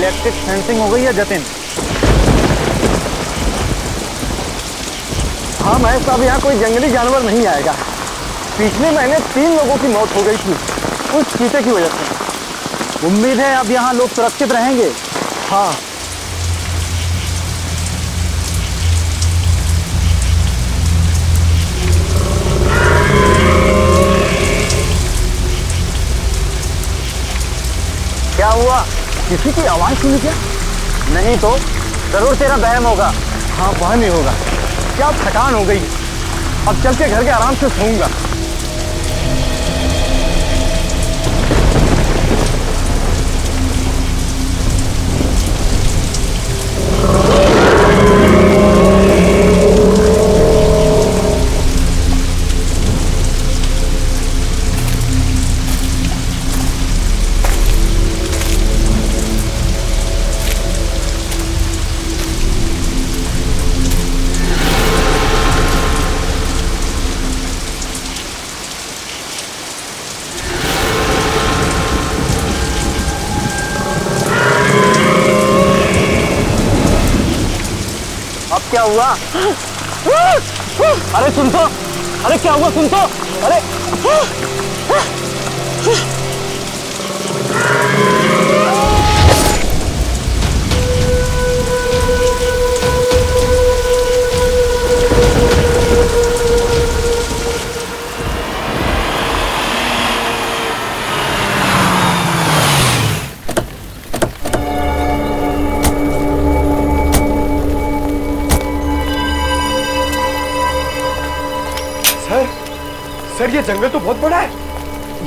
Electric fencing हो गई है जतिन? हाँ महेश साहब, यहाँ कोई जंगली जानवर नहीं आएगा। पिछले महीने 3 लोगों की मौत हो गई थी उस चीते की वजह से। उम्मीद है अब यहाँ लोग सुरक्षित रहेंगे। हाँ, क्या हुआ? किसी की आवाज सुनी क्या? नहीं तो जरूर तेरा बहम होगा। हाँ, वह नहीं होगा। क्या थकान हो गई, अब चल के घर के आराम से सोऊंगा। अब क्या हुआ? अरे सुन तो, अरे क्या हुआ सुन तो, अरे सर, ये जंगल तो बहुत बड़ा है।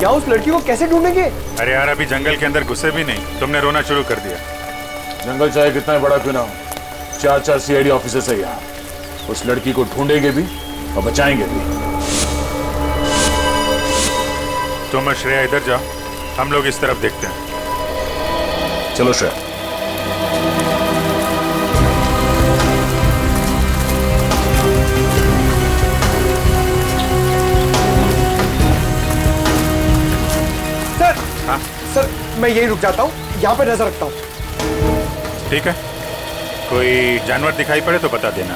यहाँ उस लड़की को कैसे ढूंढेंगे? अरे यार, अभी जंगल के अंदर घुसे भी नहीं, तुमने रोना शुरू कर दिया। जंगल चाहे कितना बड़ा क्यों ना हो, 4 सीआईडी ऑफिसर्स है यहाँ। उस लड़की को ढूंढेंगे भी और बचाएंगे भी। तुम और श्रेया इधर जाओ, हम लोग इस तरफ देखते हैं। चलो श्रेया। सर, मैं यही रुक जाता हूँ, यहाँ पे नजर रखता हूँ। ठीक है, कोई जानवर दिखाई पड़े तो बता देना।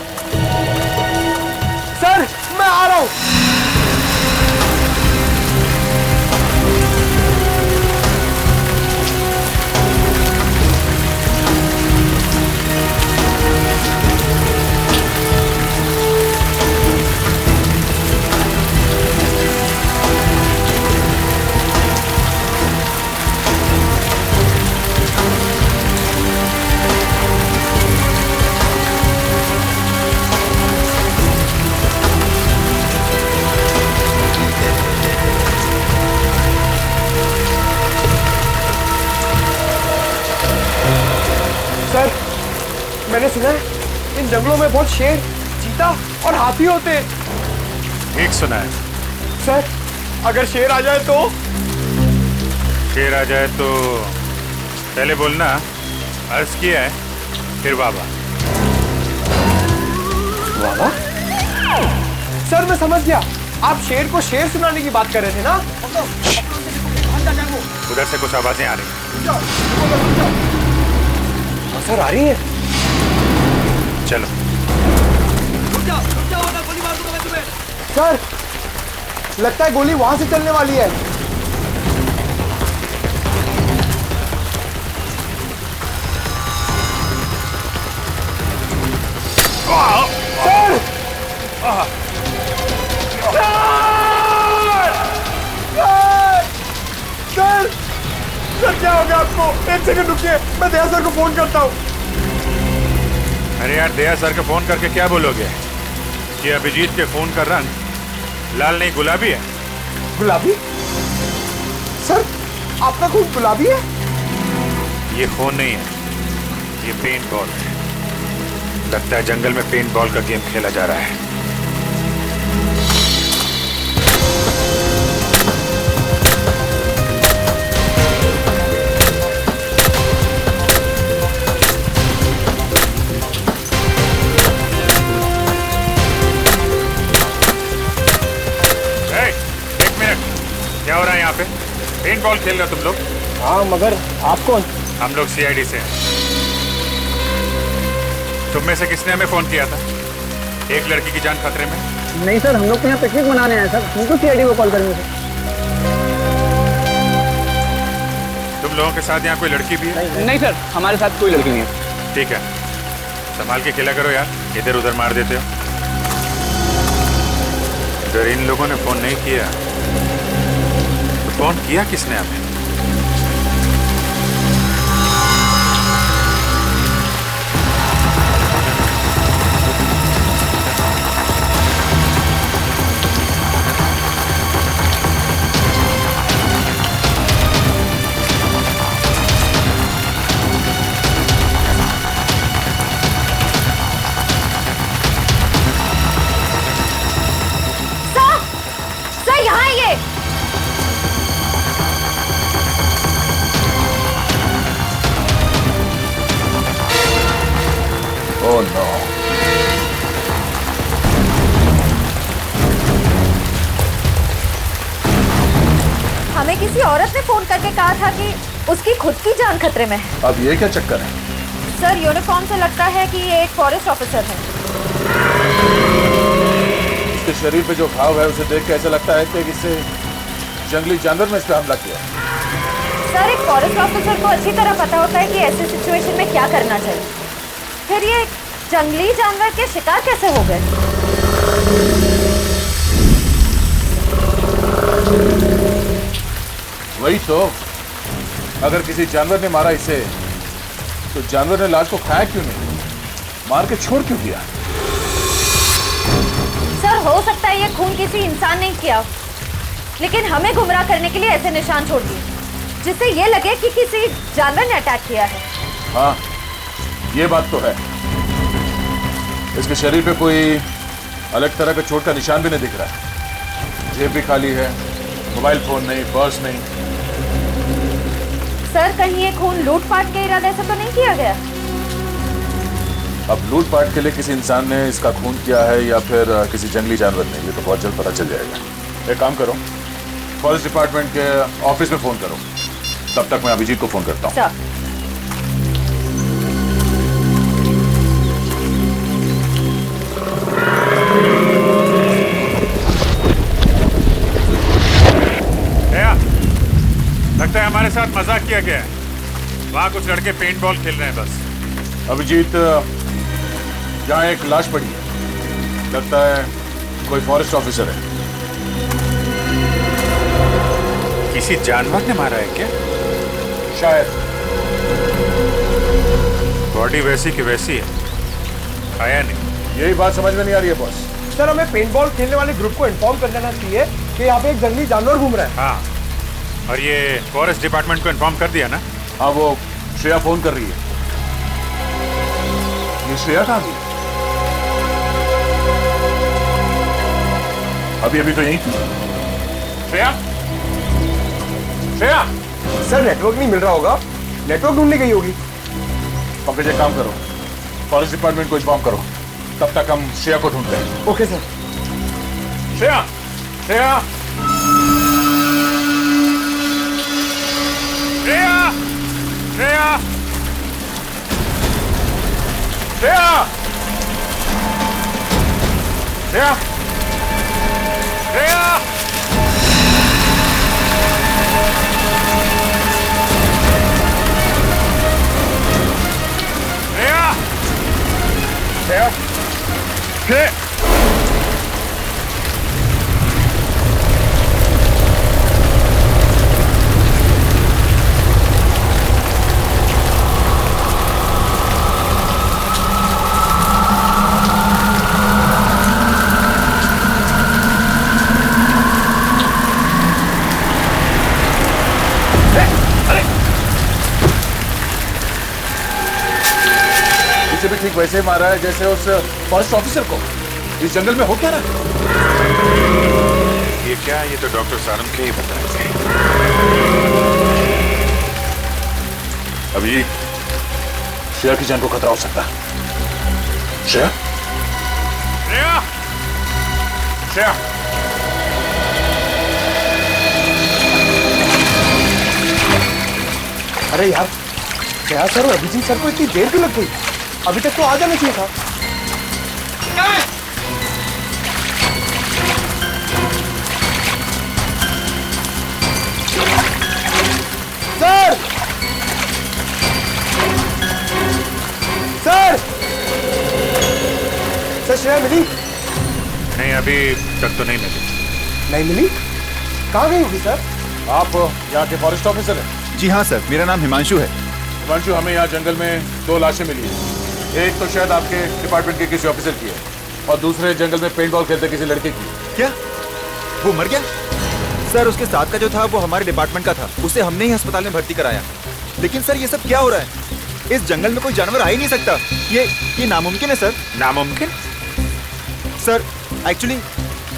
सर, मैं आ रहा हूँ। सर, मैंने सुना है इन जंगलों में बहुत शेर, चीता और हाथी होते हैं। ठीक सुना है। सर, अगर शेर आ जाए तो? शेर आ जाए तो पहले बोलना अर्ज किया है, फिर वाह। वाह? सर, मैं समझ गया, आप शेर को शेर सुनाने की बात कर रहे थे ना? उधर से कुछ आवाजें आ रही हैं। सर, आ रही है। चलो। सर, लगता है गोली वहां से चलने वाली है। सर! सर! सर, क्या हो गया आपको? 1 सेकंड रुकिए, मैं दया सर को फोन करता हूँ। अरे यार, दया सर को फोन करके क्या बोलोगे कि अभिजीत के खून का रंग लाल नहीं गुलाबी है? गुलाबी? सर, आपका खून गुलाबी है? ये खून नहीं है, ये पेंट बॉल है। लगता है जंगल में पेंट बॉल का गेम खेला जा रहा है। एक मिनट, क्या हो रहा है यहाँ पे? पेंट बॉल खेल रहे हो तुम लोग? हाँ, मगर आप कौन? हम लोग सीआईडी से हैं। तुम में से किसने हमें फोन किया था? एक लड़की की जान खतरे में। नहीं सर, हम लोग तो यहाँ पिकनिक मनाने आए सर, हमको सीआईडी को कॉल करने से। तुम लोगों के साथ यहाँ कोई लड़की भी है? नहीं सर, हमारे साथ कोई लड़की नहीं है। ठीक है, संभाल के खेला करो यार, इधर उधर मार देते हो। अगर इन लोगों ने फोन नहीं किया तो फोन किया किसने हमें? Oh no. हमें किसी औरत ने फोन करके कहा था कि उसकी खुद की जान खतरे में है। अब ये क्या चक्कर है? सर, यूनिफॉर्म से लगता है कि ये एक फॉरेस्ट ऑफिसर है। इसके शरीर पे जो घाव है उसे देख के ऐसा लगता है कि किसी जंगली जानवर ने इस पे हमला किया। सर, एक फॉरेस्ट ऑफिसर को अच्छी तरह पता होता है कि ऐसे सिचुएशन में क्या करना चाहिए। फिर ये जंगली जानवर के शिकार कैसे हो गए? वही तो, अगर किसी जानवर ने मारा इसे तो जानवर ने लाश को खाया क्यों नहीं, मार के छोड़ क्यों दिया? सर, हो सकता है ये खून किसी इंसान ने किया, लेकिन हमें गुमराह करने के लिए ऐसे निशान छोड़ दिए जिससे ये लगे कि किसी जानवर ने अटैक किया है। हाँ, ये बात तो है। इसके शरीर पे कोई अलग तरह का चोट का निशान भी नहीं दिख रहा है। जेब भी खाली है, मोबाइल फोन नहीं, पर्स नहीं। सर, कहीं ये खून लूटपाट के इरादे से तो नहीं किया गया? अब लूटपाट के लिए किसी इंसान ने इसका खून किया है या फिर किसी जंगली जानवर ने, ये तो बहुत जल्द पता चल जाएगा। एक काम करो, फॉरेस्ट डिपार्टमेंट के ऑफिस में फोन करो, तब तक मैं अभिजीत को फोन करता हूँ। सर, लगता है हमारे साथ मजाक किया गया है। वहाँ कुछ लड़के पेंट बॉल खेल रहे हैं बस। अभिजीत, यहाँ एक लाश पड़ी है, लगता है कोई फॉरेस्ट ऑफिसर है। किसी जानवर ने मारा है क्या? शायद। बॉडी वैसी की वैसी है, खाया नहीं। यही बात समझ में नहीं आ रही है बॉस। सर, हमें पेंटबॉल खेलने वाले ग्रुप को इन्फॉर्म कर देना चाहिए कि यहाँ पे एक जंगली जानवर घूम रहा है। हाँ, और ये फॉरेस्ट डिपार्टमेंट को इन्फॉर्म कर दिया ना? हाँ, वो श्रेया फोन कर रही है। ये श्रेया कहाँ गई? अभी अभी तो यही थी। श्रेया, श्रेया। सर, नेटवर्क नहीं मिल रहा होगा, नेटवर्क ढूंढने गई होगी। पंकज, एक काम करो, फॉरेस्ट डिपार्टमेंट को इन्फॉर्म करो, तब तक हम श्रेया को ढूंढते हैं। Okay sir. श्रेया, श्रेया, श्रेया, श्रेया, श्रेया, श्रेया, श्रेया, श्रेया, श्रेया। इसे भी ठीक वैसे ही मारा है जैसे उस फॉरेस्ट ऑफिसर को। इस जंगल में हो क्या रहा? ये क्या? ये तो डॉक्टर सारंग के ही बताएंगे। अभी श्रेया की जान को खतरा हो सकता है। श्रेया, श्रेया, श्रेया, अरे यार, क्या सर, अभिजीत सर को इतनी देर क्यों लग गई? अभी तक तो आ जाना चाहिए था। सर सर सर श्रेया मिली? नहीं, अभी तक तो नहीं मिली। नहीं मिली? कहाँ गई होगी सर? आप यहाँ के फॉरेस्ट ऑफिसर हैं? जी हाँ सर, मेरा नाम हिमांशु है। हिमांशु, हमें यहाँ जंगल में 2 लाशें मिली हैं। एक तो शायद आपके डिपार्टमेंट के किसी ऑफिसर की है और दूसरे जंगल में पेंट बॉल खेलते किसी लड़के की। क्या वो मर गया? सर उसके साथ का जो था वो हमारे डिपार्टमेंट का था, उसे हमने ही अस्पताल में भर्ती कराया। लेकिन सर ये सब क्या हो रहा है? इस जंगल में कोई जानवर आ ही नहीं सकता। ये नामुमकिन है सर। नामुमकिन? सर एक्चुअली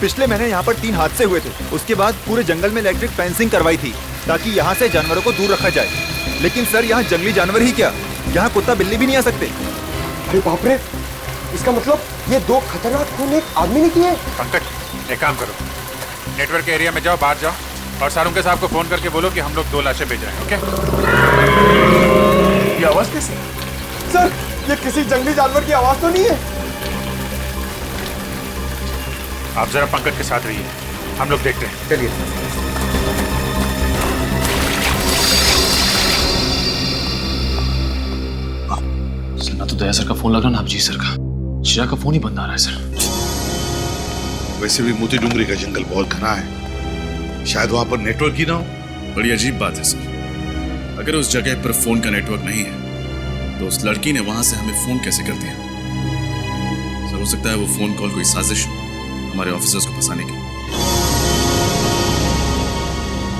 पिछले महीने यहाँ पर 3 हादसे हुए थे। उसके बाद पूरे जंगल में इलेक्ट्रिक फेंसिंग करवाई थी ताकि यहाँ से जानवरों को दूर रखा जाए। लेकिन सर यहाँ जंगली जानवर ही क्या, यहाँ कुत्ता बिल्ली भी नहीं आ सकते। अरे बाप रे, इसका मतलब ये 2 खतरनाक खून एक आदमी ने किए। पंकज, एक काम करो, नेटवर्क एरिया में जाओ, बाहर जाओ और सारुंके साहब को फोन करके बोलो कि हम लोग 2 लाशें भेज रहे हैं। ओके? ये आवाज कैसी? सर ये किसी जंगली जानवर की आवाज तो नहीं है? आप जरा पंकज के साथ रहिए, हम लोग देखते हैं। चलिए। सर, ना तो दया सर का फोन लग रहा ना अभिजीत सर का। शिरा का फोन ही बंद आ रहा है सर। वैसे भी मोती डूंगरी का जंगल बहुत घना है, शायद वहां पर नेटवर्क ही ना हो। बड़ी अजीब बात है सर, अगर उस जगह पर फोन का नेटवर्क नहीं है तो उस लड़की ने वहां से हमें फोन कैसे कर दिया? सर हो सकता है वो फोन कॉल कोई साजिश हो हमारे ऑफिसर्स को फंसाने की।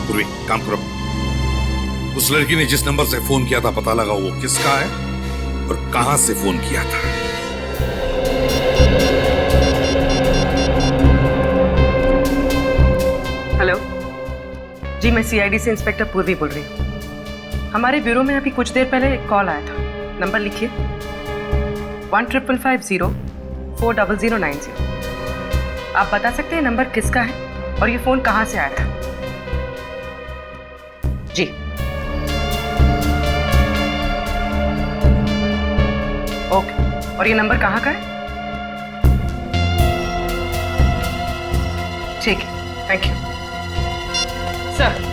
पूर्वी, काम करो, उस लड़की ने जिस नंबर से फोन किया था पता लगा वो किसका है और कहां से फोन किया था। हेलो जी, मैं सीआईडी से इंस्पेक्टर पूर्वी बोल रही हूँ। हमारे ब्यूरो में अभी कुछ देर पहले एक कॉल आया था। नंबर लिखिए 1550-40090। आप बता सकते हैं नंबर किसका है और ये फोन कहाँ से आया था? जी ओके, और ये नंबर कहाँ का है? ठीक है, थैंक यू सर।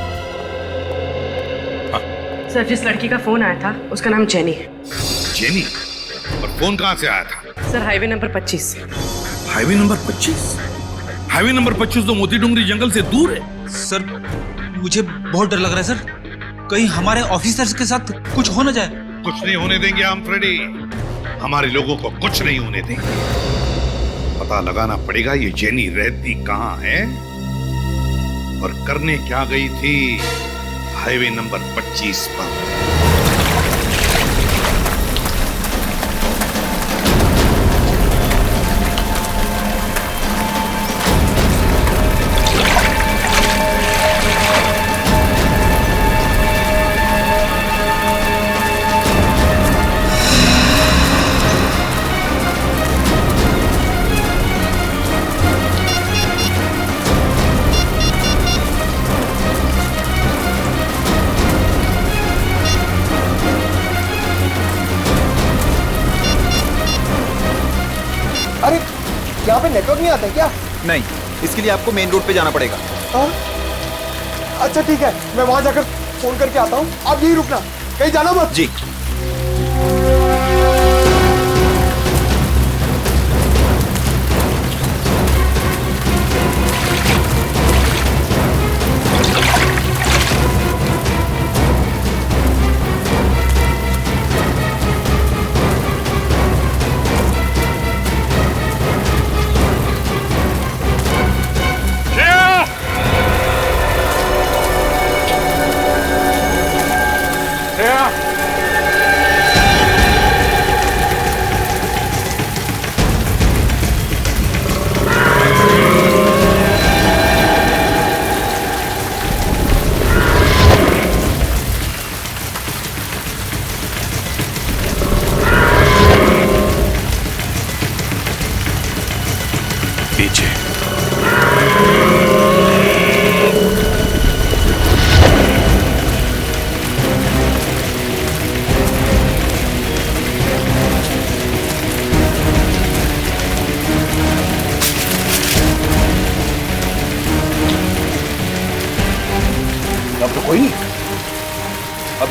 सर जिस लड़की का फोन आया था उसका नाम जेनी है। जेनी? और फोन कहां से आया था? सर हाईवे नंबर 25 से। Highway number 25? हाईवे नंबर 25 तो मोती डूंगरी जंगल से दूर है। सर मुझे बहुत डर लग रहा है सर, कहीं हमारे ऑफिसर्स के साथ कुछ हो न जाए। कुछ नहीं होने देंगे हम फ्रेडी, हमारे लोगों को कुछ नहीं होने देंगे। पता लगाना पड़ेगा ये जेनी रहती कहां है और करने क्या गई थी हाईवे नंबर 25 पर। अरे यहाँ पे नेटवर्क नहीं आता है क्या? नहीं, इसके लिए आपको मेन रोड पे जाना पड़ेगा। अच्छा ठीक है, मैं वहां जाकर फोन करके आता हूँ। आप यही रुकना, कहीं जाना मत। जी।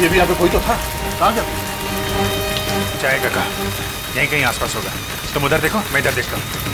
अभी अभी यहाँ पे कोई तो था, कहाँ गया? जाएगा कहाँ? यहीं कहीं आसपास होगा। तुम उधर देखो, मैं इधर देखता हूँ।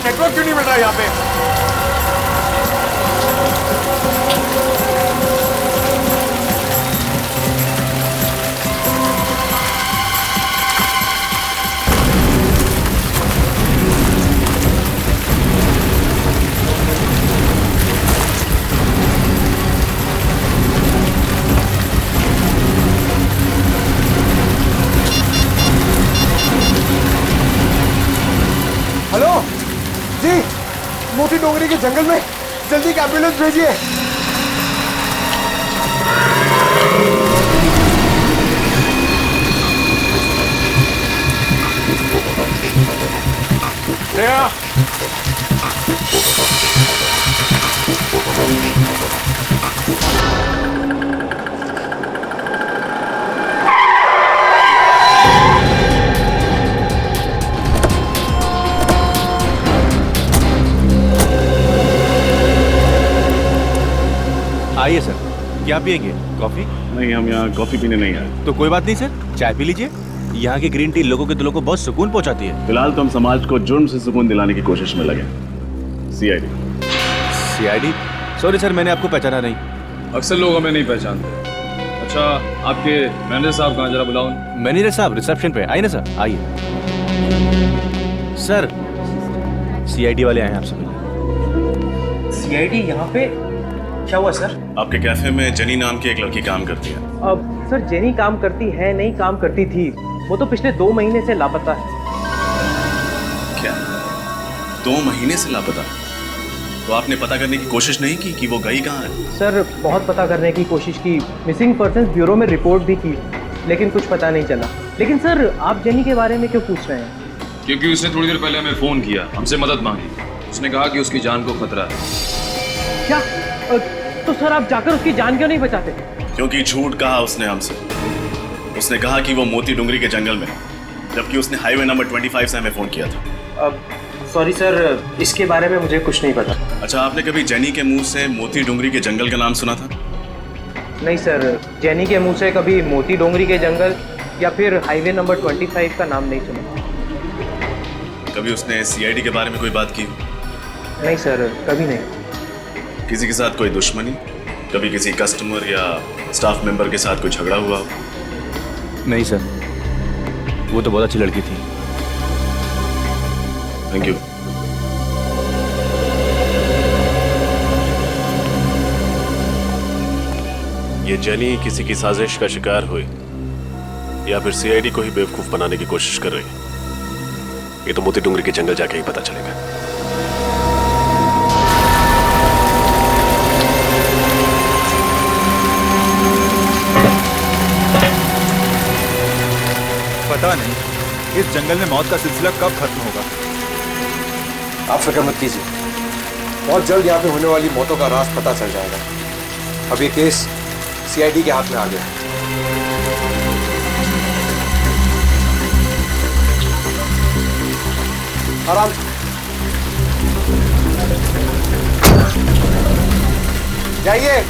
नेटवर्क क्यों नहीं मिल रहा यहाँ पे? हेलो जी, मोती डोंगरी के जंगल में जल्दी एक एम्बुलेंस भेजिए। आइए सर, क्या पिएंगे? कॉफी? नहीं, हम यहाँ कॉफी पीने नहीं आए। तो कोई बात नहीं सर, चाय पी लीजिए। यहाँ की ग्रीन टी लोगों के दिलों को बहुत सुकून पहुँचाती है। फिलहाल तो हम समाज को जुर्म से सुकून दिलाने की कोशिश में लगे। सीआईडी। सीआईडी? सॉरी सर, मैंने आपको पहचाना नहीं। अक्सर लोग हमें नहीं पहचानते। अच्छा, आपके मैनेजर साहब कहाँ, जरा बुलाओ। मैनेजर साहब रिसेप्शन पे। आइए ना सर, आइए। सर, सीआईडी वाले आए हैं आपसे मिलने। सीआईडी यहाँ पे? क्या हुआ सर? आपके कैफे में जेनी नाम की एक लड़की काम करती है। अब सर, जेनी काम करती है नहीं, काम करती थी। वो तो पिछले 2 महीने से लापता है। क्या? 2 महीने से लापता? तो आपने पता करने की कोशिश नहीं की कि वो गई कहाँ है? सर, बहुत पता करने की कोशिश की, मिसिंग पर्सन्स ब्यूरो में रिपोर्ट भी की, लेकिन कुछ पता नहीं चला। लेकिन सर, आप जेनी के बारे में क्यों पूछ रहे हैं? क्योंकि उसने थोड़ी देर पहले हमें फोन किया, हमसे मदद मांगी। उसने कहा कि उसकी जान को खतरा है। क्या? तो सर, आप जाकर उसकी जान क्यों नहीं बचाते? क्योंकि झूठ कहा उसने हमसे। उसने कहा कि वो मोती डुंगरी के जंगल में, जबकि उसने हाईवे नंबर 25 से हमें फोन किया था। सॉरी सर, इसके बारे में मुझे कुछ नहीं पता। अच्छा, आपने कभी जेनी के मुंह से मोती डुंगरी के जंगल का नाम सुना था? नहीं सर, जेनी के मुंह से कभी मोती डोंगरी के जंगल या फिर हाईवे नंबर 25 का नाम नहीं सुना। कभी उसने सीआईडी के बारे में कोई बात की? नहीं सर, कभी नहीं। किसी के साथ कोई दुश्मनी? कभी किसी कस्टमर या स्टाफ मेंबर के साथ कोई झगड़ा हुआ? नहीं सर, वो तो बहुत अच्छी लड़की थी। Thank you. ये जेनी किसी की साजिश का शिकार हुई या फिर सीआईडी को ही बेवकूफ बनाने की कोशिश कर रही है, ये तो मोती डुंगरी के जंगल जाके ही पता चलेगा। पता नहीं इस जंगल में मौत का सिलसिला कब खत्म होगा। आप फिक्र मत कीजिए, बहुत जल्द यहाँ पे होने वाली मौतों का राज पता चल जाएगा। अब ये केस सीआईडी के हाथ में आ गया। आराम। जाइए।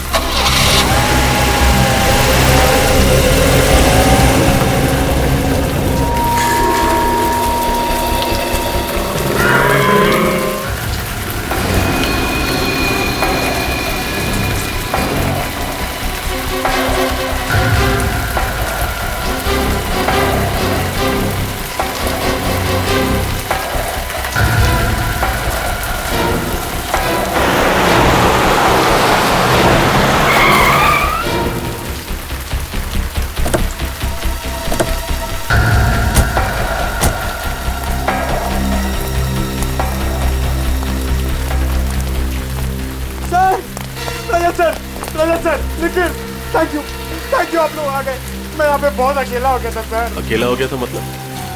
आ गए। मैं यहाँ पे बहुत अकेला हो गया था सर। अकेला हो गया था मतलब?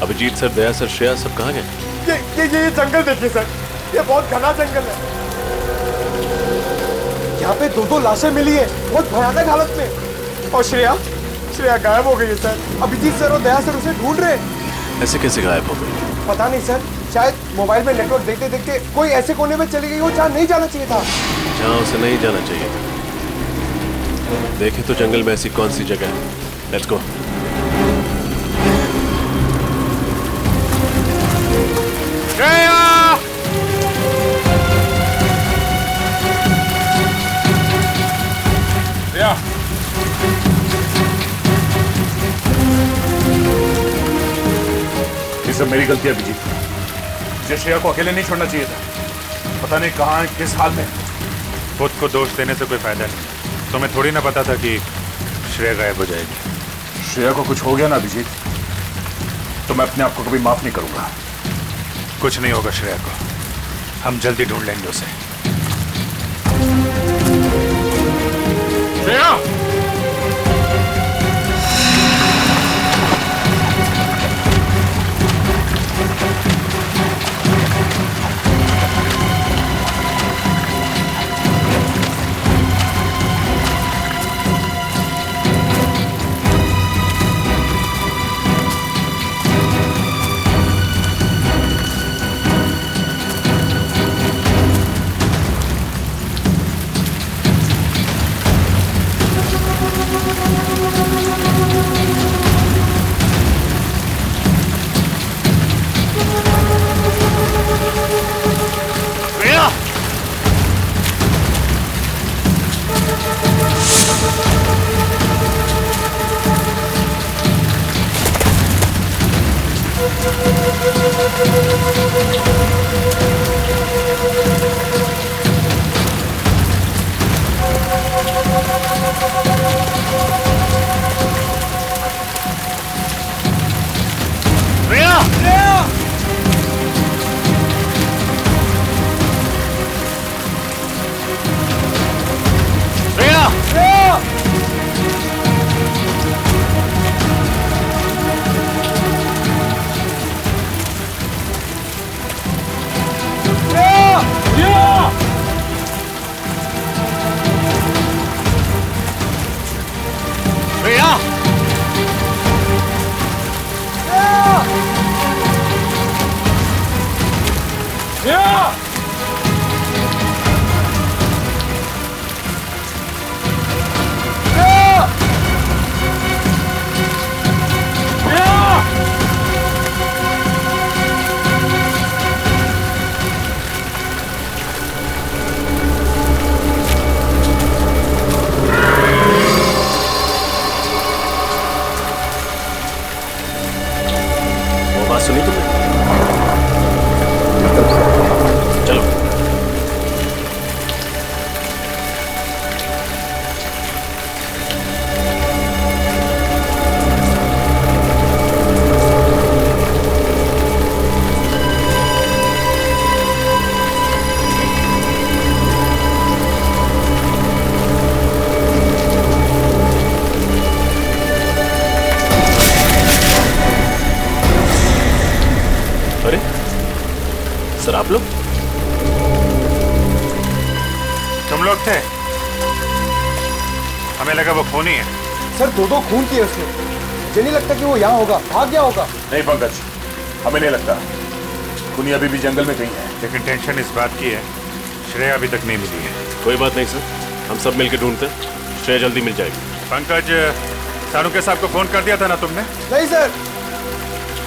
अभिजीत सर, दया सर, श्रेया सब कहाँ गए? ये जंगल देखिए सर, ये बहुत घना जंगल है। यहाँ पे 2 लाशें मिली है बहुत भयानक हालत में। और श्रेया गायब हो गई है सर। अभिजीत सर और दया सर उसे ढूंढ रहे हैं। ऐसे कैसे गायब हो गई? पता नहीं सर, शायद मोबाइल में नेटवर्क देखते देखते कोई ऐसे कोने में चली गई हो जहाँ नहीं जाना चाहिए था। जहाँ उसे नहीं जाना चाहिए। देखें तो जंगल में ऐसी कौन सी जगह है। Let's go. ये सब मेरी गलती है अभिजीत। मुझे श्रेया को अकेले नहीं छोड़ना चाहिए था। पता नहीं कहाँ है, किस हाल में। खुद को दोष देने से कोई फायदा नहीं। तुम्हें थोड़ी ना पता था कि श्रेया गायब हो जाएगी। श्रेया को कुछ हो गया ना अभिजीत, तो मैं अपने आप को कभी माफ नहीं करूंगा। कुछ नहीं होगा श्रेया को, हम जल्दी ढूंढ लेंगे उसे। श्रेया! सुनी तुमने? चलो। अरे सर, आप लोग? तुम लोग थे? हमें लगा वो खूनी है। सर 2 खून किए उसने। मुझे नहीं लगता कि वो यहाँ होगा, भाग गया होगा। नहीं पंकज, हमें नहीं लगता। खूनी अभी भी जंगल में कहीं है। लेकिन टेंशन इस बात की है, श्रेया अभी तक नहीं मिली है। कोई बात नहीं सर, हम सब मिलकर ढूंढते हैं, श्रेया जल्दी मिल जाएगी। पंकज, सानुके साहब को फोन कर दिया था ना तुमने? नहीं सर।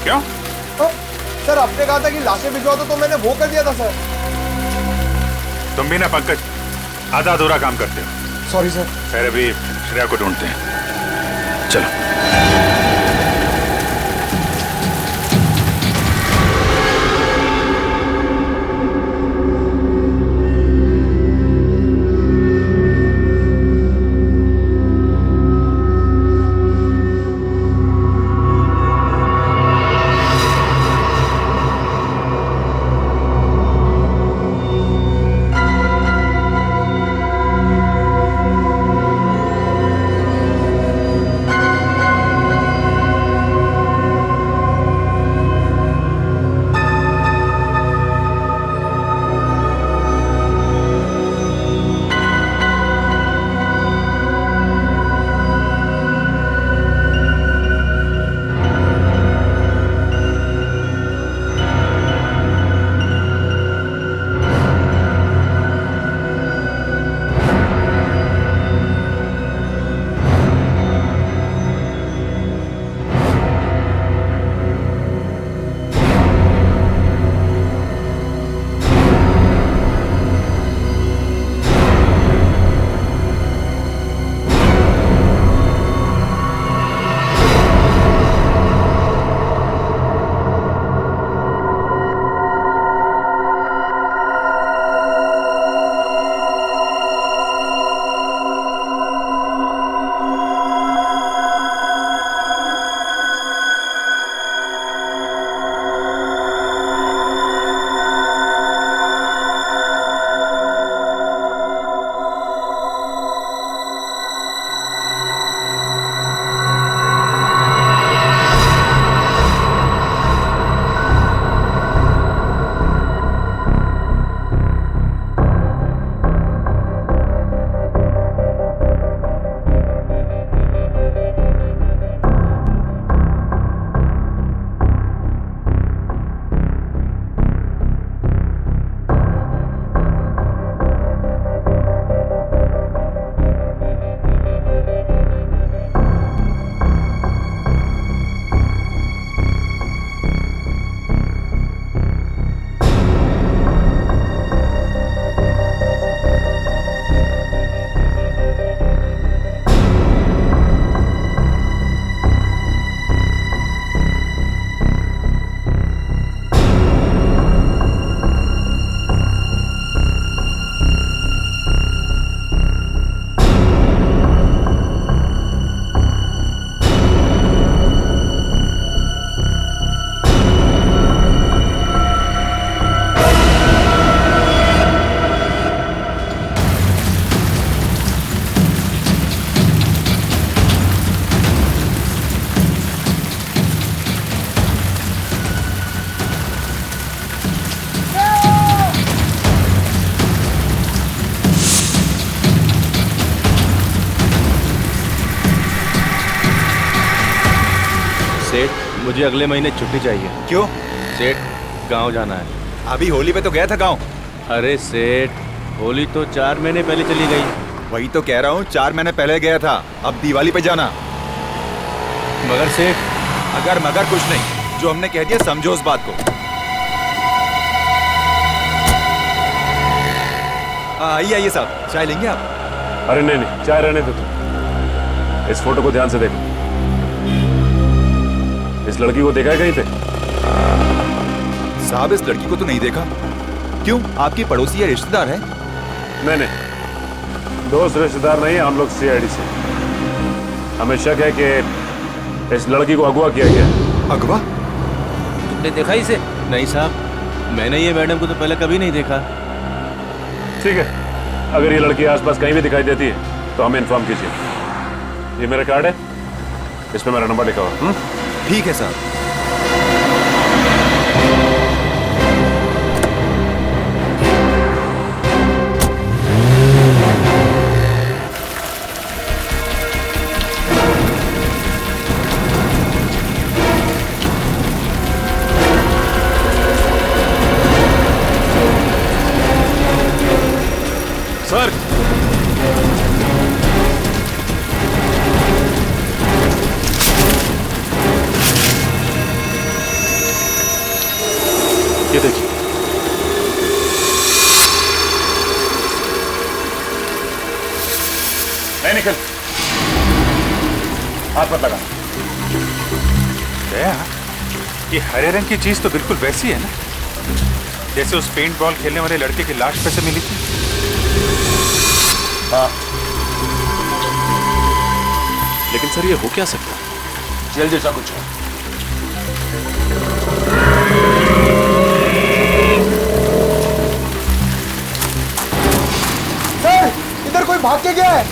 क्यों? सर आपने कहा था कि लाशें भिजवा दो, तो मैंने वो कर दिया था सर। तुम भी ना पंकज आधा अधूरा काम करते हो। Sorry sir. खैर अभी श्रेया को ढूंढते हैं, चलो। सेठ, मुझे अगले महीने छुट्टी चाहिए। क्यों? सेठ, गांव जाना है। अभी होली पे तो गया था गांव। अरे सेठ, होली तो 4 महीने पहले चली गई। वही तो कह रहा हूँ, 4 महीने पहले गया था, अब दिवाली पे जाना। मगर सेठ, अगर मगर कुछ नहीं, जो हमने कह दिया समझो उस बात को। आइए आइए साहब, चाय लेंगे आप? अरे नहीं नहीं, चाय रहने दो तुम। इस फोटो को ध्यान से देखो। इस लड़की को देखा है कहीं पे? साहब, इस लड़की को तो नहीं देखा। क्यों, आपकी पड़ोसी या रिश्तेदार है? नहीं नहीं, दोस्त रिश्तेदार नहीं, हम लोग सीआईडी से। हमें शक है कि इस लड़की को अगवा किया गया। अगवा? तुमने देखा इसे? नहीं साहब, मैंने ये मैडम को तो पहले कभी नहीं देखा। ठीक है, अगर ये लड़की आसपास कहीं भी दिखाई देती है तो हमें इन्फॉर्म कीजिए। ये मेरा कार्ड है, इस पे मेरा नंबर लिखा हुआ। ठीक है साहब। सर, ये देखिए, नहीं निकल, हाथ मत लगा। दया, ये हरे रंग की चीज तो बिल्कुल वैसी है ना जैसे उस पेंट बॉल खेलने वाले लड़के की लाश पे से मिली थी। हाँ, लेकिन सर ये हो क्या सकता है? जेल जैसा कुछ है। सर, इधर कोई भाग के गया है।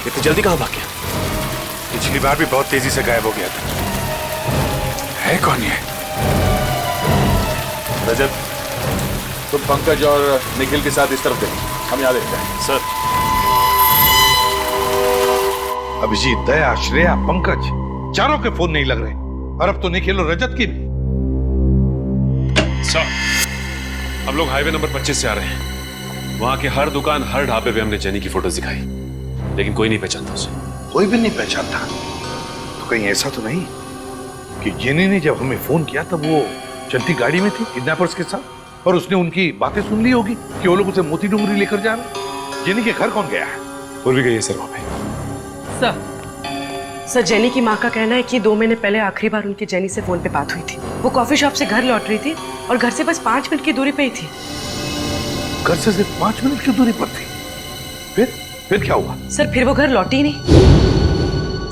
इतनी जल्दी कहाँ भाग गया? पिछली बार भी बहुत तेजी से गायब हो गया था। है कौन ये? रजत, तुम पंकज और निखिल के साथ इस तरफ देखो, हम यहाँ देखते हैं। सर, अभिजीत, दया, श्रेया, पंकज, चारों के फोन नहीं लग रहे, और अब तो निखिल और रजत की भी। सर, हम लोग हाईवे नंबर 25 से आ रहे हैं। वहां के हर दुकान, हर ढाबे पे हमने जेनी की फोटोज दिखाई, लेकिन कोई नहीं पहचानता उसे। कोई भी नहीं पहचानता? तो कहीं ऐसा तो नहीं कि जेनी ने जब हमें फोन किया तब वो चलती गाड़ी में थी किडनैपर्स के साथ, और उसने उनकी बातें सुन ली होगी कि वो लोग उसे मोती डूंगरी लेकर जा रहे। जेनी के घर कौन गया है? पूर्वी गई है सर वहां पे। सर, जेनी की माँ का कहना है कि 2 महीने पहले आखिरी बार उनकी जेनी से फोन पे बात हुई थी। वो कॉफी शॉप से घर लौट रही थी और घर से बस 5 मिनट की दूरी पे ही थी। घर से सिर्फ 5 मिनट की दूरी पर थी? फिर क्या हुआ? सर, फिर वो घर लौटी ही नहीं।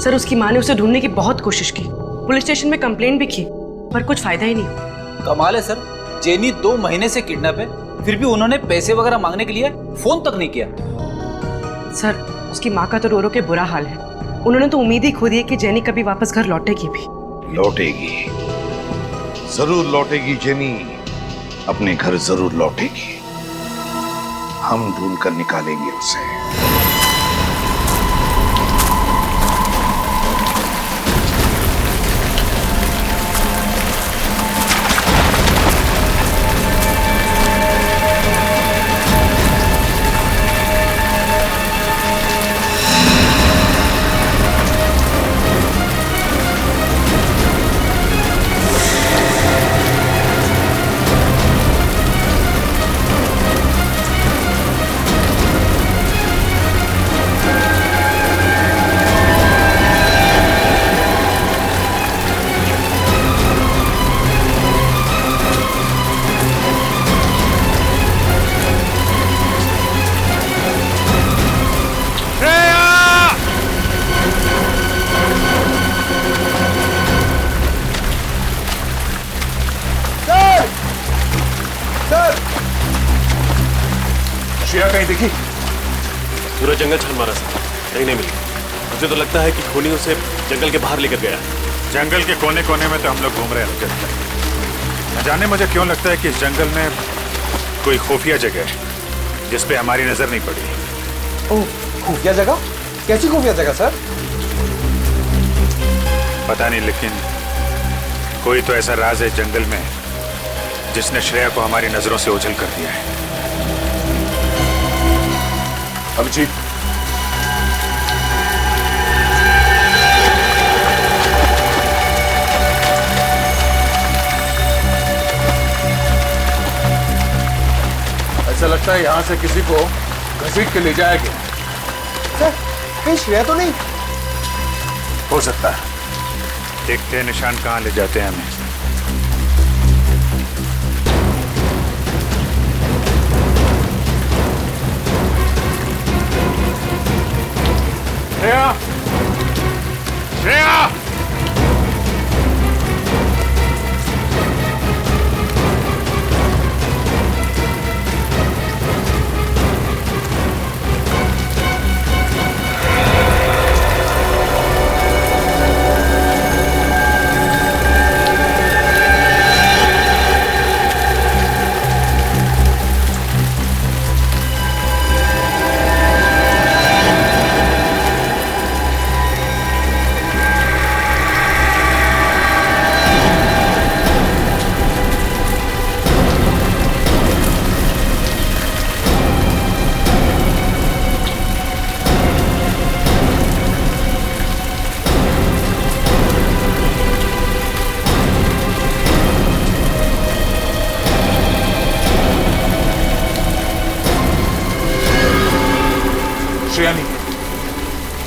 सर, उसकी माँ ने उसे ढूंढने की बहुत कोशिश की, पुलिस स्टेशन में कंप्लेंट भी की, पर कुछ फायदा ही नहीं। कमाल है सर, जेनी 2 महीने से किडनैप है, फिर भी उन्होंने पैसे वगैरह मांगने के लिए फोन तक नहीं किया। सर, उसकी माँ का तो रो रो के बुरा हाल है। उन्होंने तो उम्मीद ही खो दी है कि जेनी कभी वापस घर लौटेगी भी। लौटेगी, जरूर लौटेगी जेनी, अपने घर जरूर लौटेगी। हम ढूंढ कर निकालेंगे उसे। श्रेया कहीं दिखी? पूरा जंगल छान मारा सर, कहीं नहीं मिली। मुझे तो लगता है कि खूनी उसे जंगल के बाहर लेकर गया। जंगल के कोने कोने में तो हम लोग घूम रहे हैं। जाने मुझे क्यों लगता है कि इस जंगल में कोई खुफिया जगह है जिस पे हमारी नजर नहीं पड़ी। ओह, खुफिया जगह? कैसी खुफिया जगह सर? पता नहीं, लेकिन कोई तो ऐसा राज है जंगल में जिसने श्रेया को हमारी नजरों से ओझल कर दिया है। अभिजीत, ऐसा लगता है यहां से किसी को घसीट के ले जाया गया। सर, कहीं श्रेया तो नहीं? हो सकता है। देखते हैं निशान कहां ले जाते हैं हमें। श्रेया! श्रेया!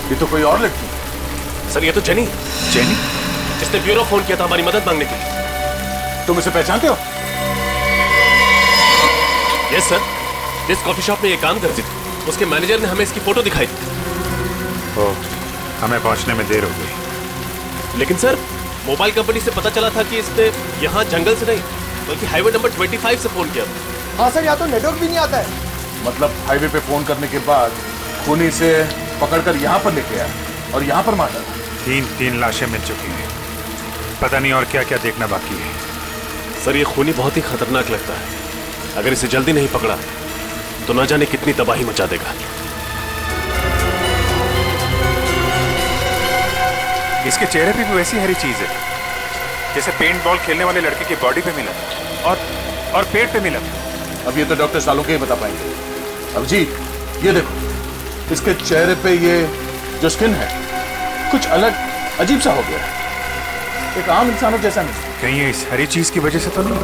ये तो कोई और लड़की। सर ये तो जेनी। जेनी? जिसने ब्यूरो फोन किया था हमारी मदद मांगने के लिए। तुम इसे पहचानते हो? यस सर, जिस कॉफी शॉप में ये काम करती थी उसके मैनेजर ने हमें इसकी फोटो दिखाई थी। ओह, हमें पहुंचने में देर हो गई। लेकिन सर, मोबाइल कंपनी से पता चला था कि इसने यहाँ जंगल से नहीं बल्कि हाईवे नंबर 25 से फोन किया था। हाँ सर, यहाँ तो नेटवर्क भी नहीं आता है। मतलब हाईवे पे फोन करने के बाद खूनी से पकड़कर यहाँ पर लेके आया और यहाँ पर मारा। तीन लाशें मिल चुकी हैं। पता नहीं और क्या क्या देखना बाकी है। सर ये खूनी बहुत ही खतरनाक लगता है। अगर इसे जल्दी नहीं पकड़ा तो न जाने कितनी तबाही मचा देगा। इसके चेहरे पे भी वैसी हरी चीज है जैसे पेंट बॉल खेलने वाले लड़के की बॉडी पे मिला और पेट पे मिला। अब ये तो डॉक्टर सालुंके ही बता पाएंगे। अभिजीत, ये देखो, इसके चेहरे पे ये जो स्किन है कुछ अलग अजीब सा हो गया है, एक आम इंसानों जैसा नहीं। कहीं ये इस हरी चीज की वजह से तो नहीं?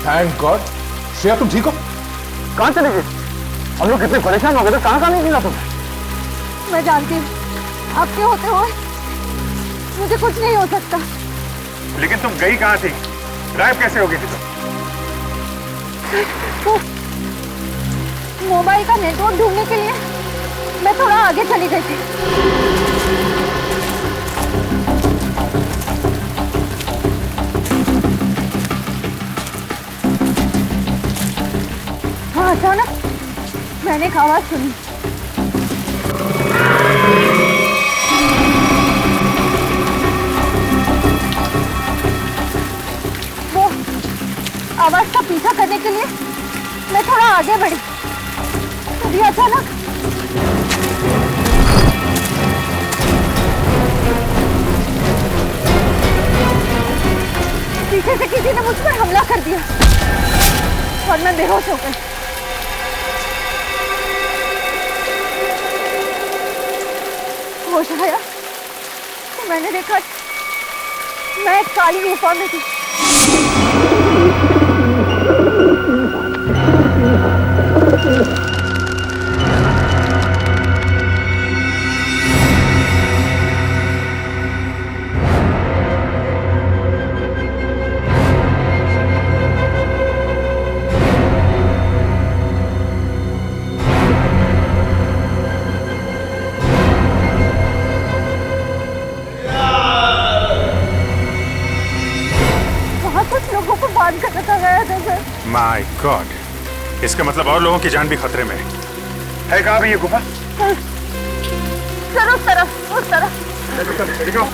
Thank God. श्रेया, तुम ठीक हो? कहाँ चले गए? हम लोग कितने परेशान हो गए थे, कहाँ नहीं मिला तुम्हें? मैं जानती हूँ आपके होते हुए मुझे कुछ नहीं हो सकता। लेकिन तुम गई कहाँ थी? गायब कैसे हो गई थी तुम? मोबाइल का नेटवर्क ढूंढने के लिए मैं थोड़ा आगे चली गई थी। अचानक मैंने एक आवाज सुनी। वो आवाज का पीछा करने के लिए मैं थोड़ा आगे बढ़ी, तभी अचानक पीछे से किसी ने मुझ पर हमला कर दिया और मैं बेहोश हो गई। होश आया तो मैंने देखा मैं एक काली यूनिफॉर्म में थी। माय गॉड, इसका मतलब और लोगों की जान भी खतरे में है। कहाँ भी ये गुफा? सर उस तरफ। देखो।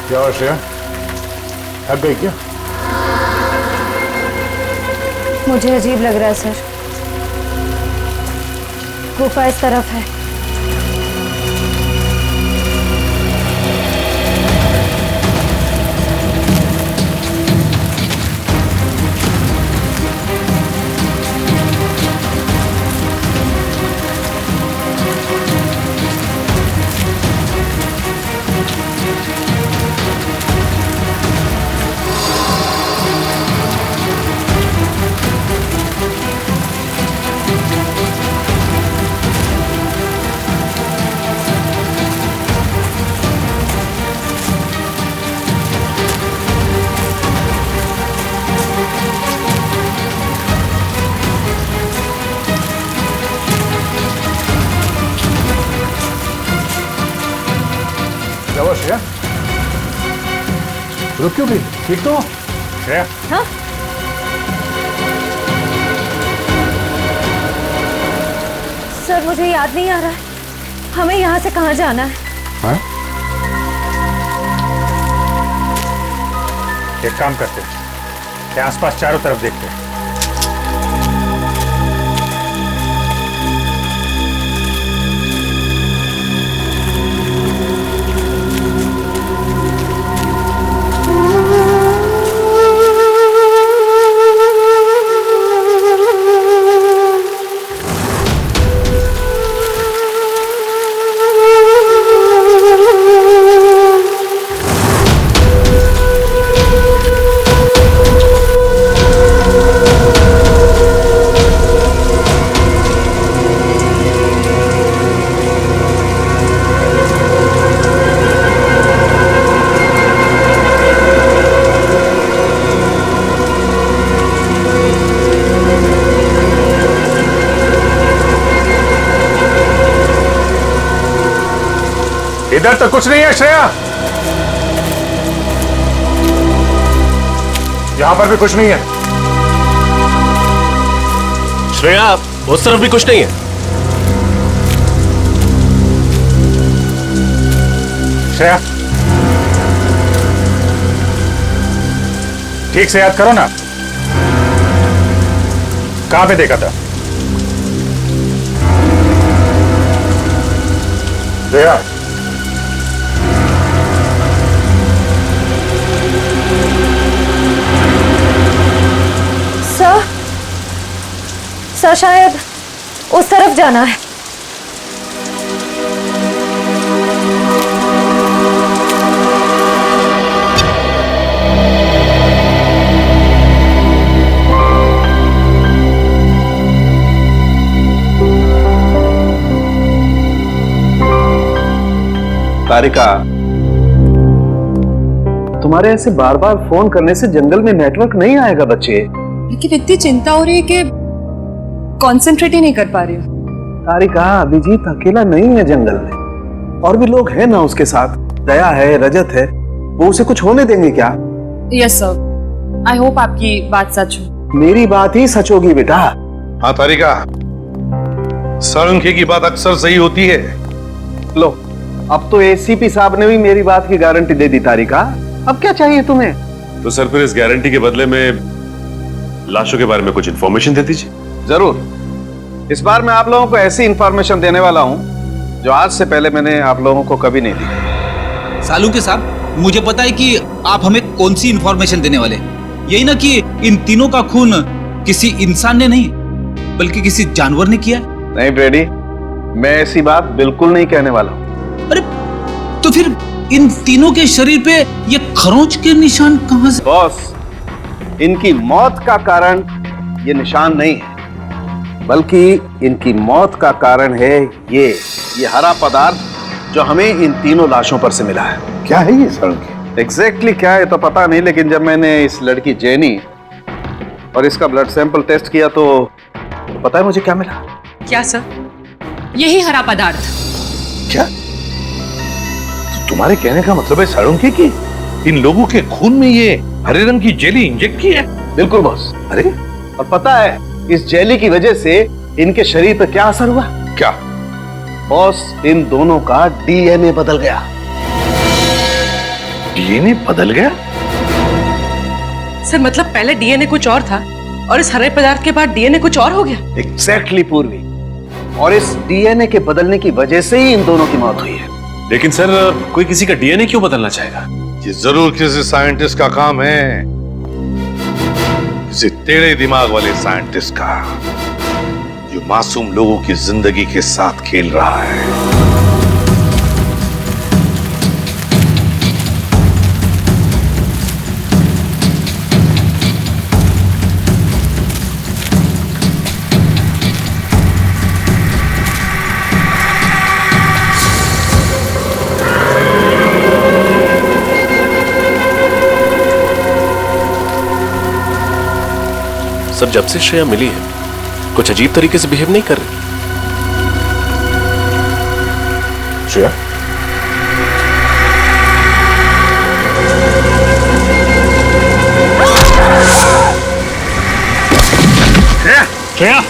क्या हुआ श्रेया, थक गई क्या? मुझे अजीब लग रहा है सर। गुफा इस तरफ है। क्या हुआ श्रेया? रुक क्यों भी? ठीक तो? श्रेया? हाँ? सर मुझे याद नहीं आ रहा है, हमें यहाँ से कहाँ जाना है? हाँ? एक काम करते हैं, आसपास चारों तरफ देखते हैं। इधर तो कुछ नहीं है श्रेया, यहां पर भी कुछ नहीं है। श्रेया, उस तरफ भी कुछ नहीं है। श्रेया, ठीक से याद करो ना, कहां पे देखा था? जया, सर शायद उस तरफ जाना है। तारिका, तुम्हारे ऐसे बार बार फोन करने से जंगल में नेटवर्क नहीं आएगा बच्चे। लेकिन इतनी चिंता हो रही है कि कंसंट्रेट ही नहीं कर पा रही हूँ। तारिका, अभिजीत अकेला नहीं है जंगल में, और भी लोग हैं ना उसके साथ। दया है, रजत है, वो उसे कुछ होने देंगे क्या? यस सर, आई होप आपकी बात सच हो। मेरी बात ही सच होगी बेटा। हाँ तारिका, साळुंखे की बात अक्सर सही होती है। लो, अब तो एसीपी साहब ने भी मेरी बात की गारंटी दे दी। तारिका, अब क्या चाहिए तुम्हें? तो सर फिर इस गारंटी के बदले में लाशों के बारे में कुछ इंफॉर्मेशन दे दीजिए। जरूर। इस बार मैं आप लोगों को ऐसी इंफॉर्मेशन देने वाला हूं जो आज से पहले मैंने आप लोगों को कभी नहीं दी। सालुंखे साहब, मुझे पता है कि आप हमें कौन सी इंफॉर्मेशन देने वाले। यही ना कि इन तीनों का खून किसी इंसान ने नहीं बल्कि किसी जानवर ने किया। नहीं ब्रेडी, मैं ऐसी बात बिल्कुल नहीं कहने वाला हूं। अरे तो फिर इन तीनों के शरीर पे ये खरोंच के निशान कहां से? बॉस, इनकी मौत का कारण ये निशान नहीं है, बल्कि इनकी मौत का कारण है ये हरा पदार्थ जो हमें इन तीनों लाशों पर से मिला है। क्या है ये साळुंखे? एग्जैक्टली क्या है तो पता नहीं, लेकिन जब मैंने इस लड़की जेनी और इसका ब्लड सैंपल टेस्ट किया तो पता है मुझे क्या मिला? क्या सर? यही हरा पदार्थ। क्या? तो तुम्हारे कहने का मतलब है साळुंखे कि इन लोगों के खून में ये हरे रंग की जेली इंजेक्ट की है? बिल्कुल बॉस। अरे, और पता है इस जेली की वजह से इनके शरीर पर क्या असर हुआ? क्या बॉस? इन दोनों का डीएनए बदल गया। डीएनए बदल गया? सर मतलब पहले डीएनए कुछ और था और इस हरे पदार्थ के बाद डीएनए कुछ और हो गया? एग्जैक्टली पूर्वी, और इस डीएनए के बदलने की वजह से ही इन दोनों की मौत हुई है। लेकिन सर, कोई किसी का डीएनए क्यों बदलना चाहेगा? ये जरूर किसी साइंटिस्ट का काम है, किसी टेढ़े दिमाग वाले साइंटिस्ट का, जो मासूम लोगों की जिंदगी के साथ खेल रहा है। सर, जब से श्रेया मिली है कुछ अजीब तरीके से बिहेव नहीं कर रही। श्रेया? श्रेया?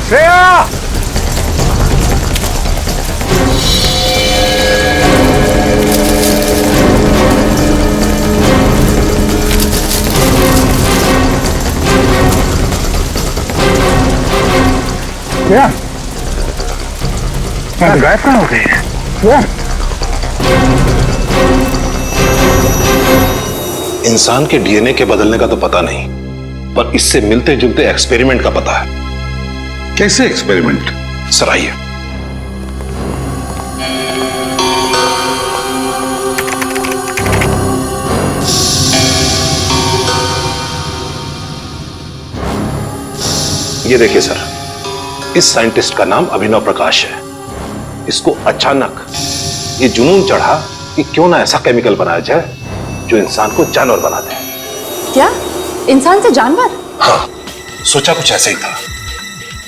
श्रेया! क्या? गायब कहाँ हो गई? क्या? इंसान के डीएनए के बदलने का तो पता नहीं, पर इससे मिलते जुलते एक्सपेरिमेंट का पता है। कैसे एक्सपेरिमेंट? सर आइए। ये देखिए सर, इस साइंटिस्ट का नाम अभिनव प्रकाश है। इसको अचानक ये जुनून चढ़ा कि क्यों ना ऐसा केमिकल बनाया जाए जो इंसान को जानवर बना दे। क्या? इंसान से जानवर? हाँ, सोचा कुछ ऐसे ही था,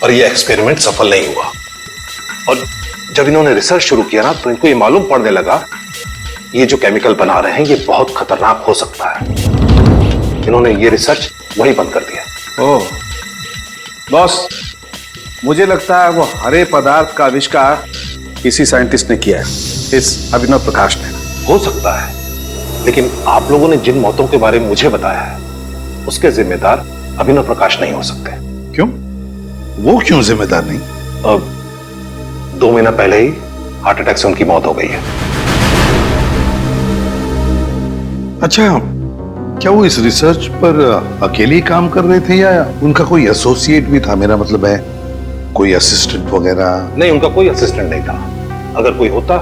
पर यह एक्सपेरिमेंट सफल नहीं हुआ। और जब इन्होंने रिसर्च शुरू किया ना, तो इनको ये मालूम पड़ने लगा ये जो केमिकल बना रहे हैं ये बहुत खतरनाक हो सकता है। इन्होंने ये रिसर्च वहीं बंद कर दिया। ओह बॉस, मुझे लगता है वो हरे पदार्थ का आविष्कार किसी साइंटिस्ट ने किया है, इस अभिनव प्रकाश ने। हो सकता है, लेकिन आप लोगों ने जिन मौतों के बारे में मुझे बताया है उसके जिम्मेदार अभिनव प्रकाश नहीं हो सकते। क्यों? वो क्यों जिम्मेदार नहीं? अब 2 महीना पहले ही हार्ट अटैक से उनकी मौत हो गई है। अच्छा, क्या वो इस रिसर्च पर अकेले ही काम कर रहे थे या उनका कोई एसोसिएट भी था? मेरा मतलब है कोई असिस्टेंट वगैरह? नहीं, उनका कोई असिस्टेंट नहीं था। अगर कोई होता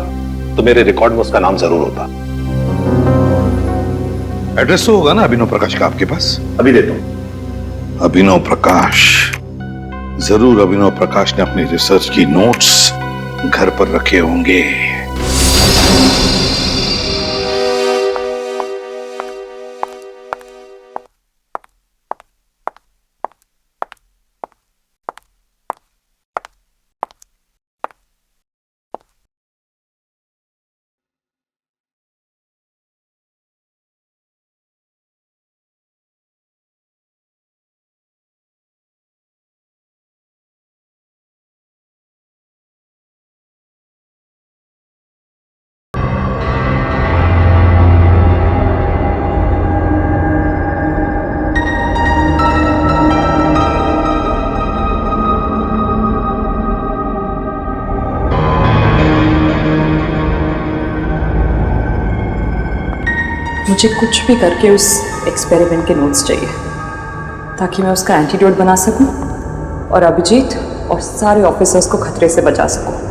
तो मेरे रिकॉर्ड में उसका नाम जरूर होता। एड्रेस तो होगा ना अभिनव प्रकाश का आपके पास? अभी देता हूं। अभिनव प्रकाश, जरूर अभिनव प्रकाश ने अपनी रिसर्च की नोट्स घर पर रखे होंगे। मुझे कुछ भी करके उस एक्सपेरिमेंट के नोट्स चाहिए ताकि मैं उसका एंटीडोट बना सकूं और अभिजीत और सारे ऑफिसर्स को खतरे से बचा सकूं।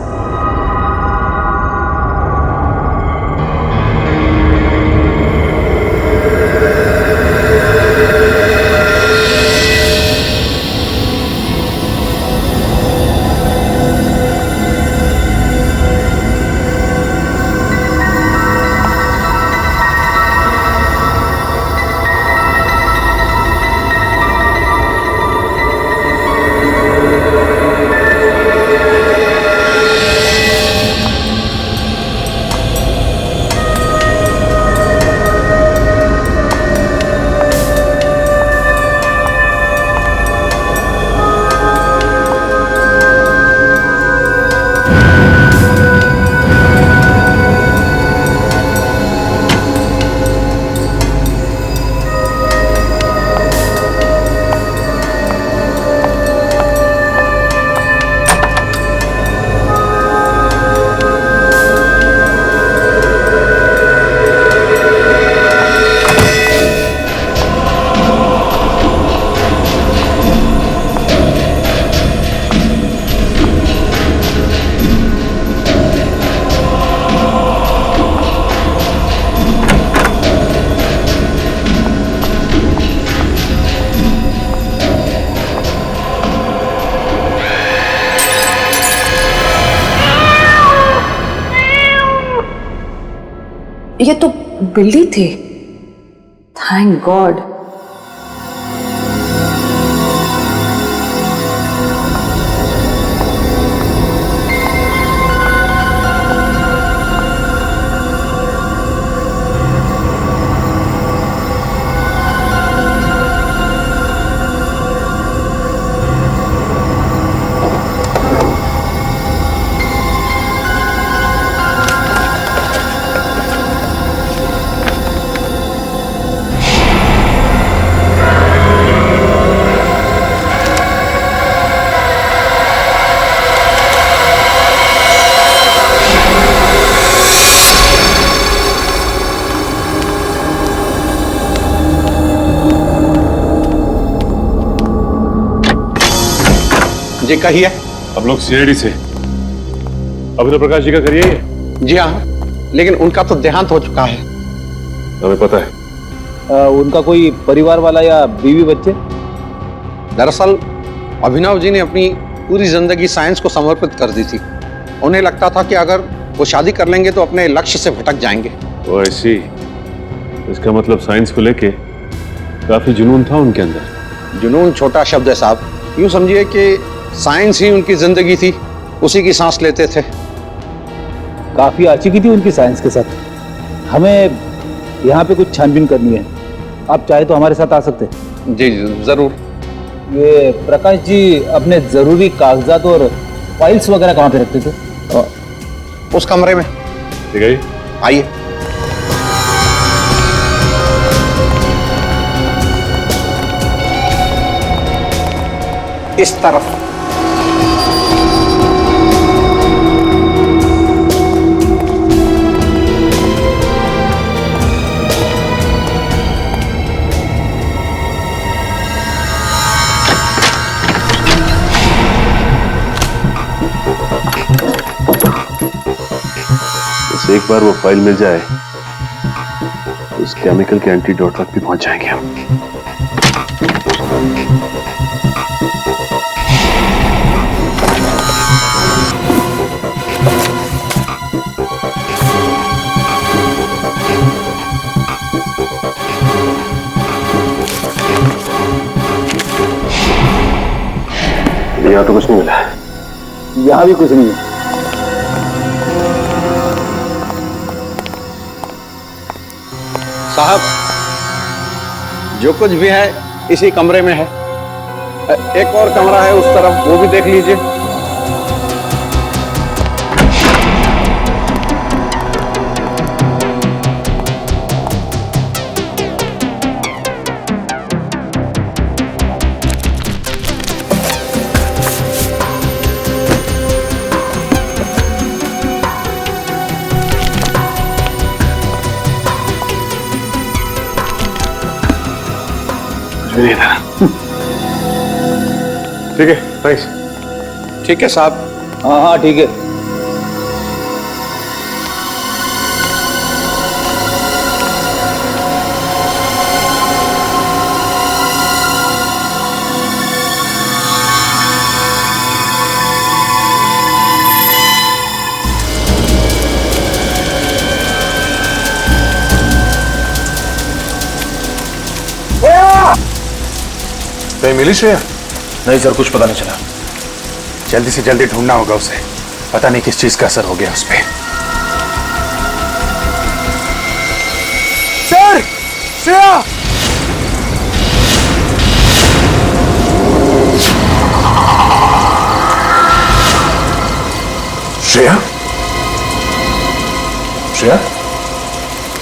ये तो बिल्ली थी। Thank God. जी कहिए। हम लोग सीआईडी से अभिनव प्रकाश जी का करिए ये? जी हाँ, लेकिन उनका तो देहांत हो चुका है। हमें पता है। उनका कोई परिवार वाला या बीवी बच्चे? दरअसल अभिनव जी ने अपनी पूरी जिंदगी साइंस को समर्पित कर दी थी। उन्हें लगता था कि अगर वो शादी कर लेंगे तो अपने लक्ष्य से भटक जाएंगे। ओ ऐसी, इसका मतलब साइंस को लेके काफी जुनून था उनके अंदर। जुनून छोटा शब्द है साहब, यूं समझिए कि साइंस ही उनकी जिंदगी थी, उसी की सांस लेते थे। काफी आशिकी थी उनकी साइंस के साथ। हमें यहाँ पे कुछ छानबीन करनी है, आप चाहे तो हमारे साथ आ सकते हैं। जी जरूर। ये प्रकाश जी अपने जरूरी कागजात और फाइल्स वगैरह कहाँ पे रखते थे? उस कमरे में। ठीक है, आइए। इस तरफ। बस एक बार वो फाइल मिल जाए तो उस केमिकल के एंटीडोट तक भी पहुंच जाएंगे हम। यहाँ तो कुछ नहीं मिला। यहाँ भी कुछ नहीं है। साहब, जो कुछ भी है इसी कमरे में है। एक और कमरा है उस तरफ, वो भी देख लीजिए। ठीक है, थैंक्स। ठीक है साहब। हाँ हाँ ठीक है। कहीं मिली श्रेया? नहीं सर, कुछ पता नहीं चला। जल्दी से जल्दी ढूंढना होगा उसे। पता नहीं किस चीज का असर हो गया उस पे। सर, श्रेया! श्रेया? श्रेया?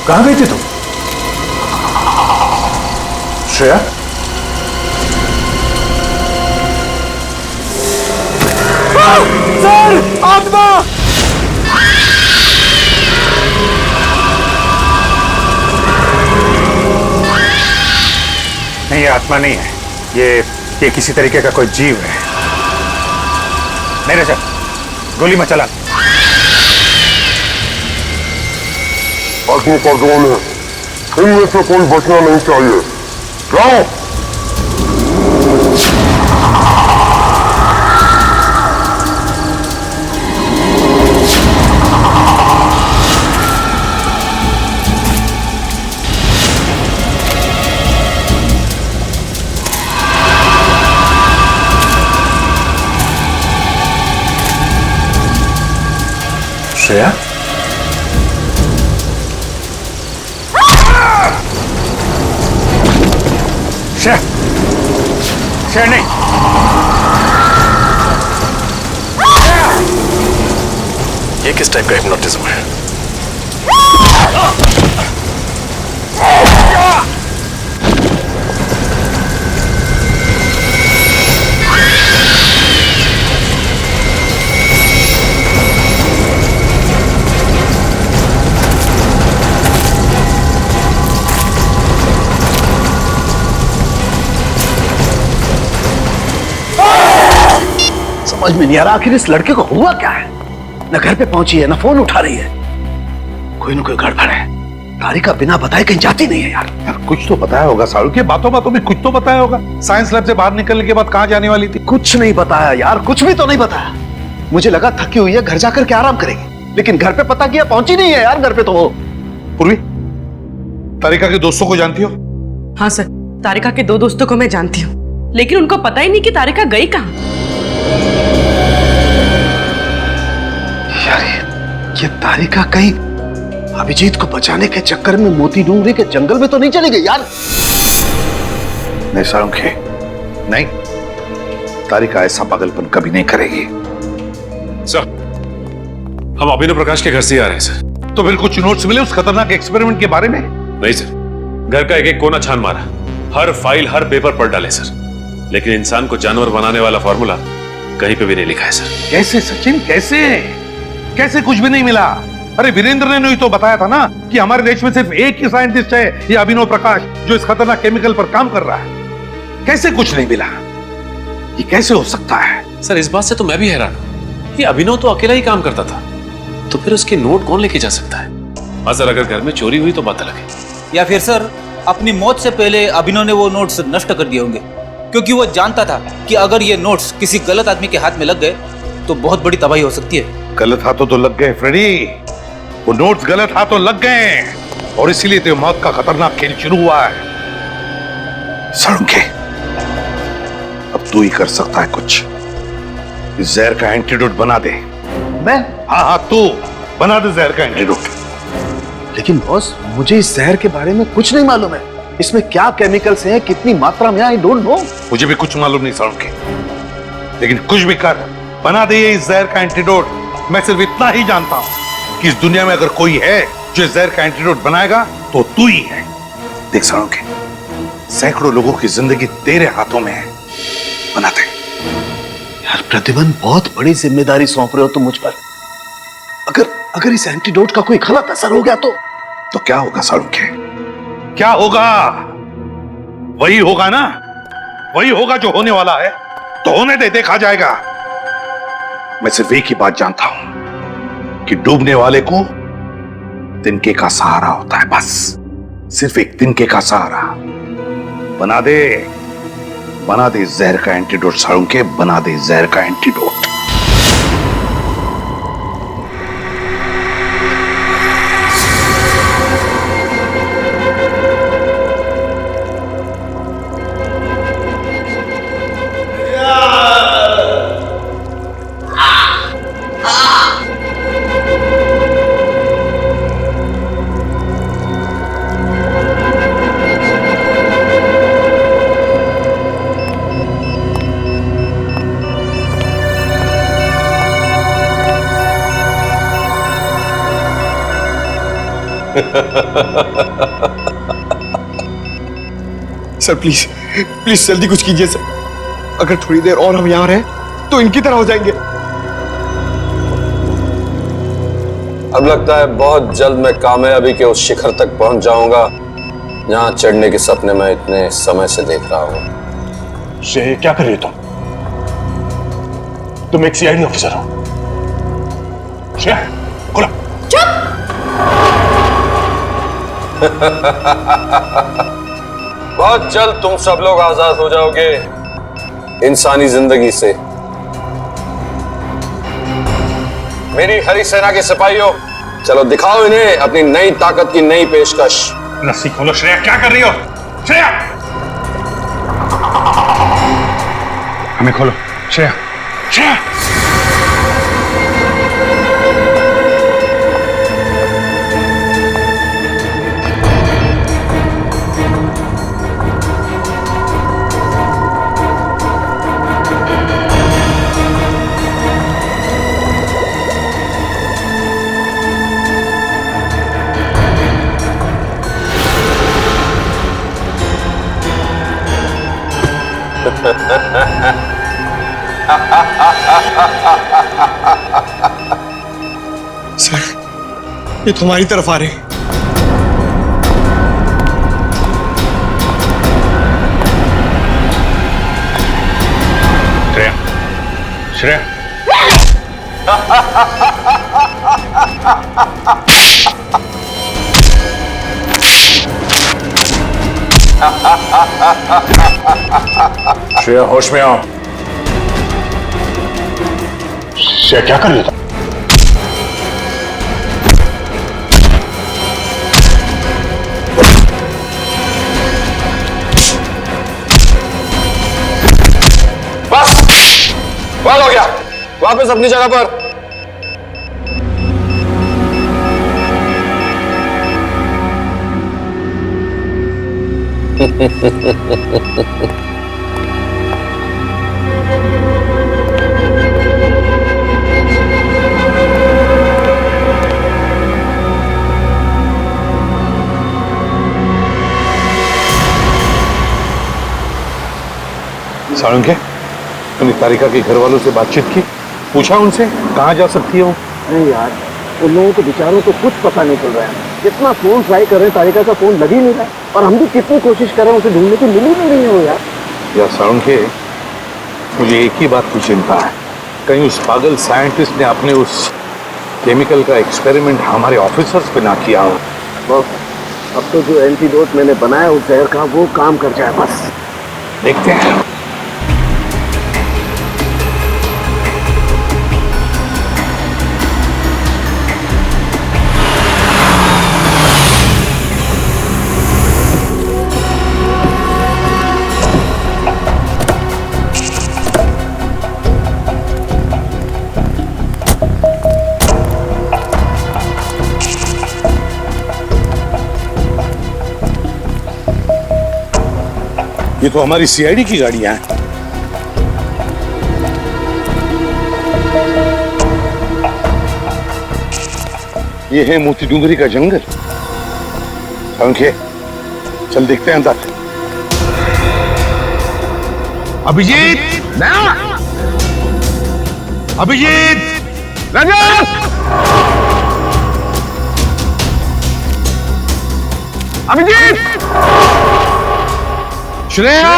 कहां गई थी तुम? श्रेया? सर, आत्मा! नहीं, ये आत्मा नहीं है। ये किसी तरीके का कोई जीव है। मेरे से गोली मत चला। आदमी का ड्रोन है, इनमें से कोई बचना नहीं चाहिए। जाओ। श्रेया? श्रेया! श्रेया नहीं! ये किस टाइप का हिप्नोटिज्म है? समझ में नहीं आ रहा आखिर इस लड़के को हुआ क्या है। न घर पे पहुंची है, न फोन उठा रही है। कोई न कोई गड़बड़ है। तारिका बिना बताए कहीं जाती नहीं है यार। कुछ तो बताया होगा सारू के, बातों बातों में कुछ तो बताया होगा। साइंस लैब से बाहर निकलने के बाद कहां जाने वाली थी? कुछ नहीं बताया यार, कुछ भी तो नहीं बताया। मुझे लगा थकी हुई है, घर जाकर के आराम करेगी, लेकिन घर पे पता किया पहुंची नहीं है यार घर पे तो वो। पूर्वी, तारिका के दोस्तों को जानती हो? हाँ सर, तारिका के 2 दोस्तों को मैं जानती हूँ, लेकिन उनको पता ही नहीं कि तारिका गई कहाँ। यार ये तारिका कहीं अभिजीत को बचाने के चक्कर में मोती डूंगरी के जंगल में तो नहीं चली गई यार? नहीं सारुंखे, नहीं, तारिका ऐसा पागलपन कभी नहीं करेगी। सर, हम अभिनव प्रकाश के घर से आ रहे हैं सर। तो फिर कुछ नोट्स मिले उस खतरनाक एक्सपेरिमेंट के बारे में? नहीं सर, घर का एक एक कोना छान मारा, हर फाइल हर पेपर पढ़ डाले सर, लेकिन इंसान को जानवर बनाने वाला फॉर्मूला कहीं पे भी नहीं लिखा है सर। कैसे सचिन, कैसे कैसे कुछ भी नहीं मिला? अरे वीरेंद्र ने ही तो बताया था ना कि हमारे देश में सिर्फ एक ही साइंटिस्ट है, ये अभिनव प्रकाश, जो इस खतरनाक केमिकल पर काम कर रहा है। कैसे कुछ नहीं मिला? ये कैसे हो सकता है? सर इस बात से तो मैं भी हैरान हूं कि अभिनव तो अकेला ही काम करता था, तो फिर उसके नोट कौन लेके जा सकता है? हाँ सर, अगर घर में चोरी हुई तो बात अलग है। या फिर सर अपनी मौत से पहले अभिनव ने वो नोट्स नष्ट कर दिए होंगे, क्योंकि वो जानता था कि अगर ये नोट्स किसी गलत आदमी के हाथ में लग गए तो बहुत बड़ी तबाही हो सकती है। गलत हाथों तो लग गए फ्रेडी, वो नोट्स गलत हाथों लग गए और इसीलिए तो मौत का खतरनाक खेल शुरू हुआ है। सड़ुंके, अब तू ही कर सकता है कुछ। इस जहर का एंटीडोट बना दे। मैं? हाँ हाँ, तू बना दे जहर का एंटीडोट। लेकिन बॉस, मुझे इस जहर के बारे में कुछ नहीं मालूम है। इसमें क्या केमिकल्स हैं, कितनी मात्रा में, आई डोंट नो। मुझे भी कुछ मालूम नहीं सड़ुंके, लेकिन कुछ भी कर, बना दे इस जहर का एंटीडोट। मैं सिर्फ इतना ही जानता हूं कि इस दुनिया में अगर कोई है जो इस जहर का एंटीडोट बनाएगा तो तू ही है। देख सड़ुंके, सैकड़ों लोगों की जिंदगी तेरे हाथों में है, बना दे। यार प्रतिबंध, बहुत बड़ी जिम्मेदारी सौंप रहे हो तुम मुझ पर। अगर इस एंटीडोट का कोई गलत असर हो गया तो क्या होगा सड़ुंके? क्या होगा? वही होगा ना, वही होगा जो होने वाला है। तो होने दे, देखा जाएगा। मैं सिर्फ एक ही बात जानता हूं कि डूबने वाले को तिनके का सहारा होता है, बस सिर्फ एक तिनके का सहारा। बना दे जहर का एंटीडोट सड़ुंके, बना दे जहर का एंटीडोट। सर प्लीज प्लीज जल्दी कुछ कीजिए सर। अगर थोड़ी देर और हम यहां रहे तो इनकी तरह हो जाएंगे। अब लगता है बहुत जल्द मैं कामयाबी के उस शिखर तक पहुंच जाऊंगा जहां चढ़ने के सपने मैं इतने समय से देख रहा हूं। श्रेय, क्या कर रही हो तुम एक सीआईडी ऑफिसर हो। श्रेया, खोलो। बहुत जल्द तुम सब लोग आजाद हो जाओगे इंसानी जिंदगी से। मेरी हरी सेना के सिपाहियों, चलो दिखाओ इन्हें अपनी नई ताकत की नई पेशकश। रस्सी खोलो। श्रेया, क्या कर रही हो? श्रेया, हमें खोलो। श्रेया, श्रेया। सर, ये तुम्हारी तरफ आ रहे हैं। श्रेया, श्रेया। श्रेया, होश में आओ। श्रेया, क्या कर रही हो? बस हो गया, वापस अपनी जगह पर। साळुंखे, तूने तारिका के घर वालों से बातचीत की? पूछा उनसे कहाँ जा सकती है वो? नहीं यार, उन लोगों को बेचारों को कुछ पता नहीं चल रहा है। कितना फोन ट्राई कर रहे हैं, तारिका का फोन लग ही नहीं रहा, और हम भी कितनी कोशिश कर रहे हैं उसे ढूंढने की, मिल ही नहीं रही है वो यार। यार साळुंखे, मुझे एक ही बात की चिंता है, कहीं उस पागल साइंटिस्ट ने अपने उस केमिकल का एक्सपेरिमेंट हमारे ऑफिसर्स पे ना किया हो। बस अब तो जो एंटीडोट मैंने बनाया उस जहर का, वो काम कर जाए, बस देखते हैं। ये तो हमारी सीआईडी की गाड़ियां हैं। ये है मोती डूंगरी का जंगल। साळुंखे, चल देखते हैं अंदर। अभिजीत, अभिजीत, रजत, अभिजीत, श्रेया,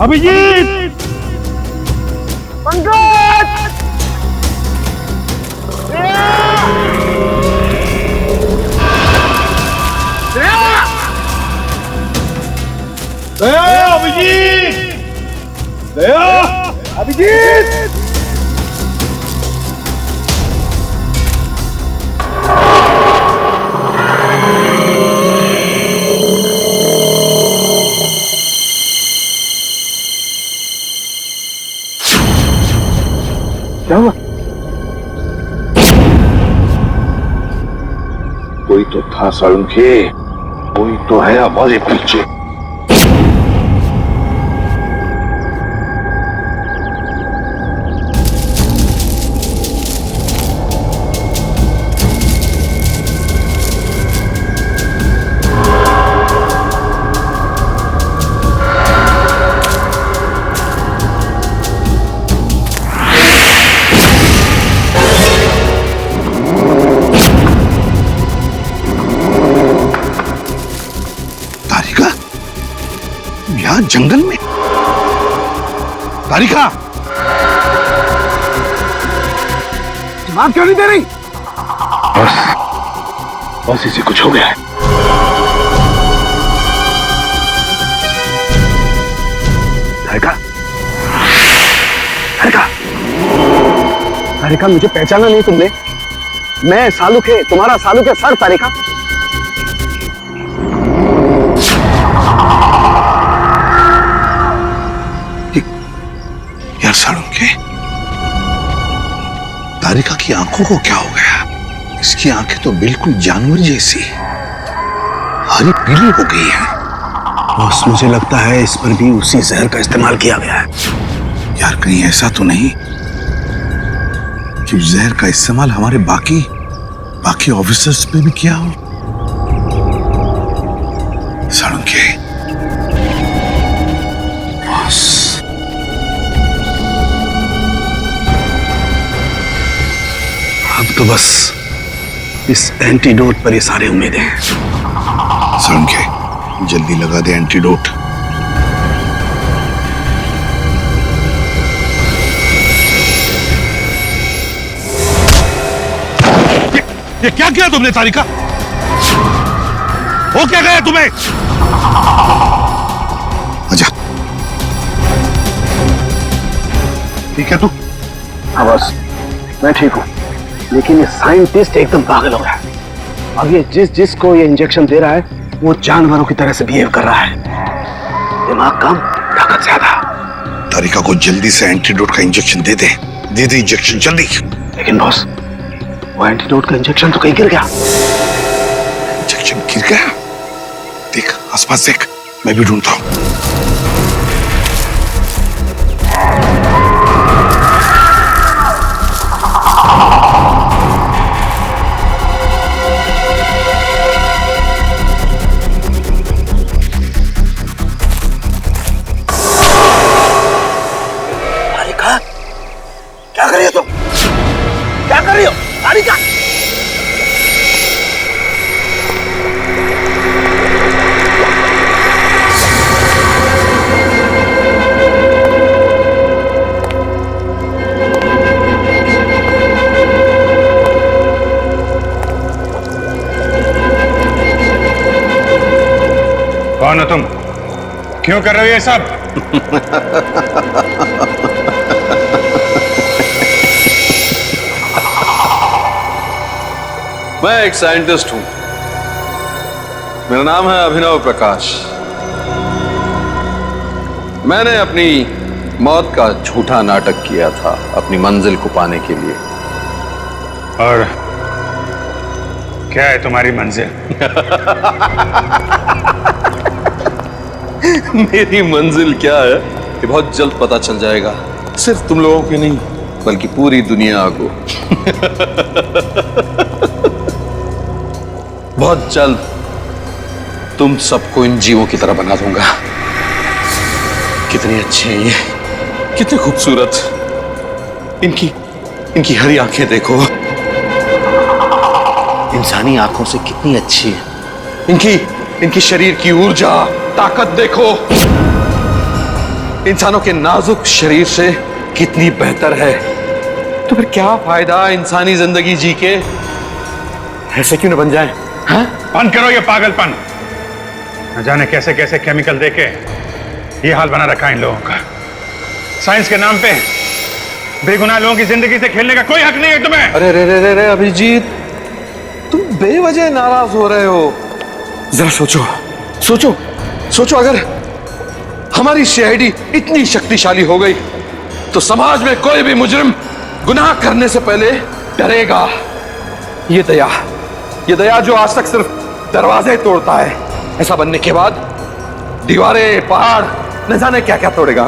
अभिजीत, पंकज, दया, अभिजीत, दया, अभिजीत। क्या हुआ? कोई तो था साळुंखे, कोई तो है हमारे पीछे। जंगल में तारिका, जवाब क्यों नहीं दे रही? बस इसे कुछ हो गया है। तारिका, तारिका, तारिका, मुझे पहचाना नहीं तुमने? मैं सालुक है, तुम्हारा सालुक है सर। तारिका, यार साळुंखे, तारिका की आंखों को क्या हो गया? इसकी आंखें तो बिल्कुल जानवर जैसी हरी पीली हो गई है। बॉस, मुझे लगता है इस पर भी उसी जहर का इस्तेमाल किया गया है। यार कहीं ऐसा तो नहीं कि उस जहर का इस्तेमाल हमारे बाकी ऑफिसर्स पे भी किया हो? साळुंखे, बॉस, अब तो बस इस एंटीडोट पर ये सारी उम्मीदें हैं। साळुंखे, जल्दी लगा दे एंटीडोट। ये क्या किया तुमने तारिका? हो क्या गया तुम्हें? आजा। ठीक है तू? हाँ बस, मैं ठीक हूँ, लेकिन ये साइंटिस्ट एकदम पागल हो रहा है। अब ये जिसको ये इंजेक्शन दे रहा है वो जानवरों की तरह से बिहेव कर रहा है। दिमाग कम, ताकत ज्यादा। तारिका को जल्दी से एंटीडोट का इंजेक्शन दे दे इंजेक्शन जल्दी। लेकिन बॉस, वो एंटीडोट का इंजेक्शन तो कहीं गिर गया। इंजेक्शन गिर गया? देख आसपास देख, मैं भी ढूंढता हूं। कौन हो तुम? क्यों कर रहे हो ये सब? मैं एक साइंटिस्ट हूं। मेरा नाम है अभिनव प्रकाश। मैंने अपनी मौत का झूठा नाटक किया था अपनी मंजिल को पाने के लिए। और क्या है तुम्हारी मंजिल? मेरी मंजिल क्या है ये बहुत जल्द पता चल जाएगा। सिर्फ तुम लोगों की नहीं बल्कि पूरी दुनिया को। बहुत जल्द तुम सबको इन जीवों की तरह बना दूंगा। कितनी अच्छी है ये, कितनी खूबसूरत। इनकी हरी आंखें देखो, इंसानी आंखों से कितनी अच्छी है। इनकी शरीर की ऊर्जा, ताकत देखो, इंसानों के नाजुक शरीर से कितनी बेहतर है। तो फिर क्या फायदा इंसानी जिंदगी जी के? ऐसे क्यों न बन जाए? बंद करो ये पागलपन। न जाने कैसे कैसे केमिकल देके ये हाल बना रखा है इन लोगों का। साइंस के नाम पे बेगुनाह लोगों की जिंदगी से खेलने का कोई हक नहीं है तुम्हें। अरे रे रे रे रे अभिजीत, तुम बेवजह नाराज हो रहे हो। जरा सोचो अगर हमारी सीआईडी इतनी शक्तिशाली हो गई तो समाज में कोई भी मुजरिम गुनाह करने से पहले डरेगा। ये दया जो आज तक सिर्फ दरवाजे तोड़ता है, ऐसा बनने के बाद दीवारें, पहाड़, न जाने क्या क्या तोड़ेगा।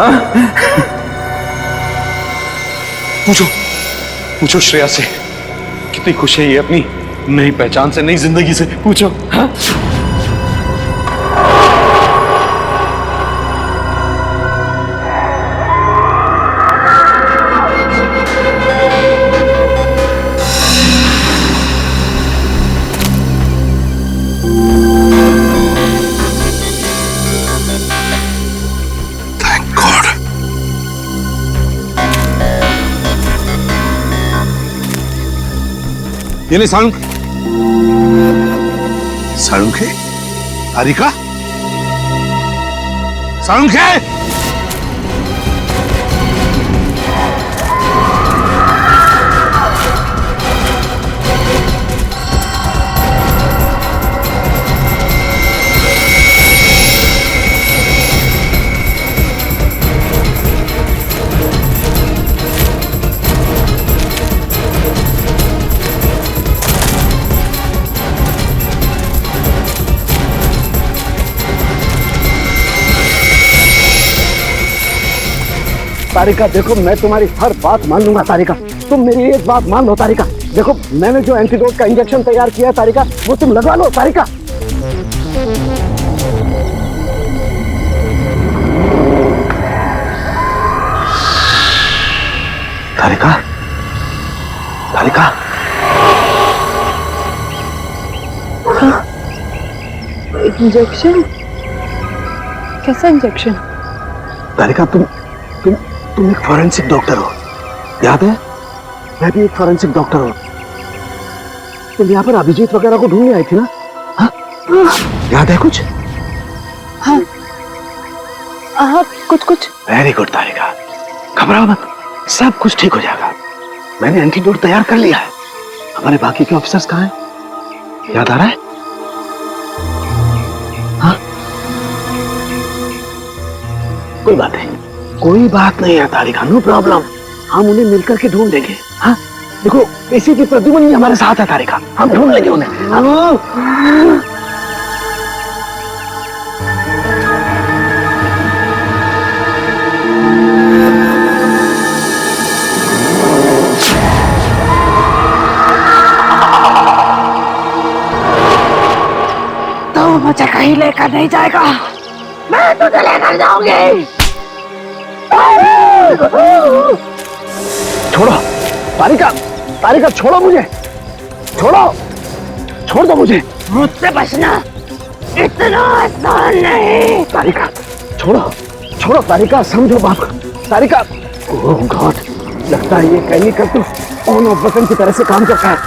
पूछो श्रेया से कितनी खुश है ये अपनी नई पहचान से, नई जिंदगी से। पूछो। हाँ? ये नहीं साळुंखे? तारिका? साळुंखे? तारिका देखो, मैं तुम्हारी हर बात मान लूंगा तारिका। तुम मेरी एक बात मान लो तारिका। देखो, मैंने जो एंटीडोट का इंजेक्शन तैयार किया तारिका, वो तुम लगवा लो तारिका। तारिका, तारिका। हाँ? इंजेक्शन? कैसा इंजेक्शन? तारिका, तुम एक फॉरेंसिक डॉक्टर हो, याद है? मैं भी एक फॉरेंसिक डॉक्टर हूँ। तुम यहाँ पर अभिजीत वगैरह को ढूंढने आई थी ना? हाँ? याद है कुछ? हाँ, कुछ। वेरी गुड तारिका, घबराओ मत, सब कुछ ठीक हो जाएगा। मैंने एंटीडोट तैयार कर लिया है। हमारे बाकी के ऑफिसर्स कहाँ हैं? याद आ रहा है? हाँ? कोई बात नहीं है तारिका, नो प्रॉब्लम। हम उन्हें मिलकर के ढूंढ लेंगे। हाँ? देखो, एसीपी प्रद्युमन हमारे साथ है तारिका, हम ढूंढ लेंगे उन्हें। तो मुझे कहीं लेकर नहीं जाएगा, मैं तुझे लेकर जाऊंगी। छोड़ो तारिका, छोड़ो मुझे, छोड़ दो मुझे। मुझसे बचना इतना आसान नहीं। तारिका, छोड़ो तारिका, समझो बात। तारिका, ओह गॉड, लगता है ये केमिकल तो ऑन ऑफ बटन की तरह से काम करता है।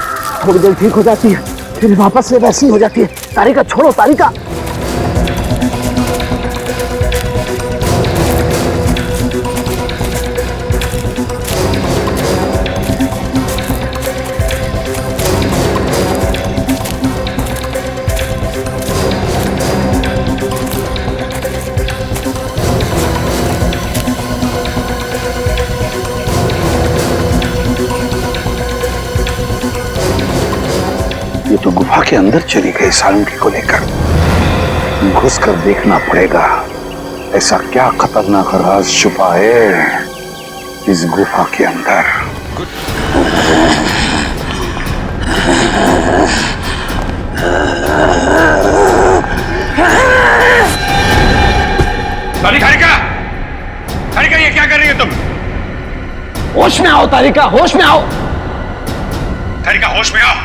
थोड़ी देर ठीक हो जाती है, फिर वापस से वैसी हो जाती है। तारिका, छोड़ो तारिका। गुफा के अंदर चली गई सालुंकी को लेकर। घुसकर देखना पड़ेगा ऐसा क्या खतरनाक राज छुपा है इस गुफा के अंदर। तारिका, तारिका ये क्या कर रही हो तुम? होश में आओ तारिका, होश में आओ। तारिका होश में आओ।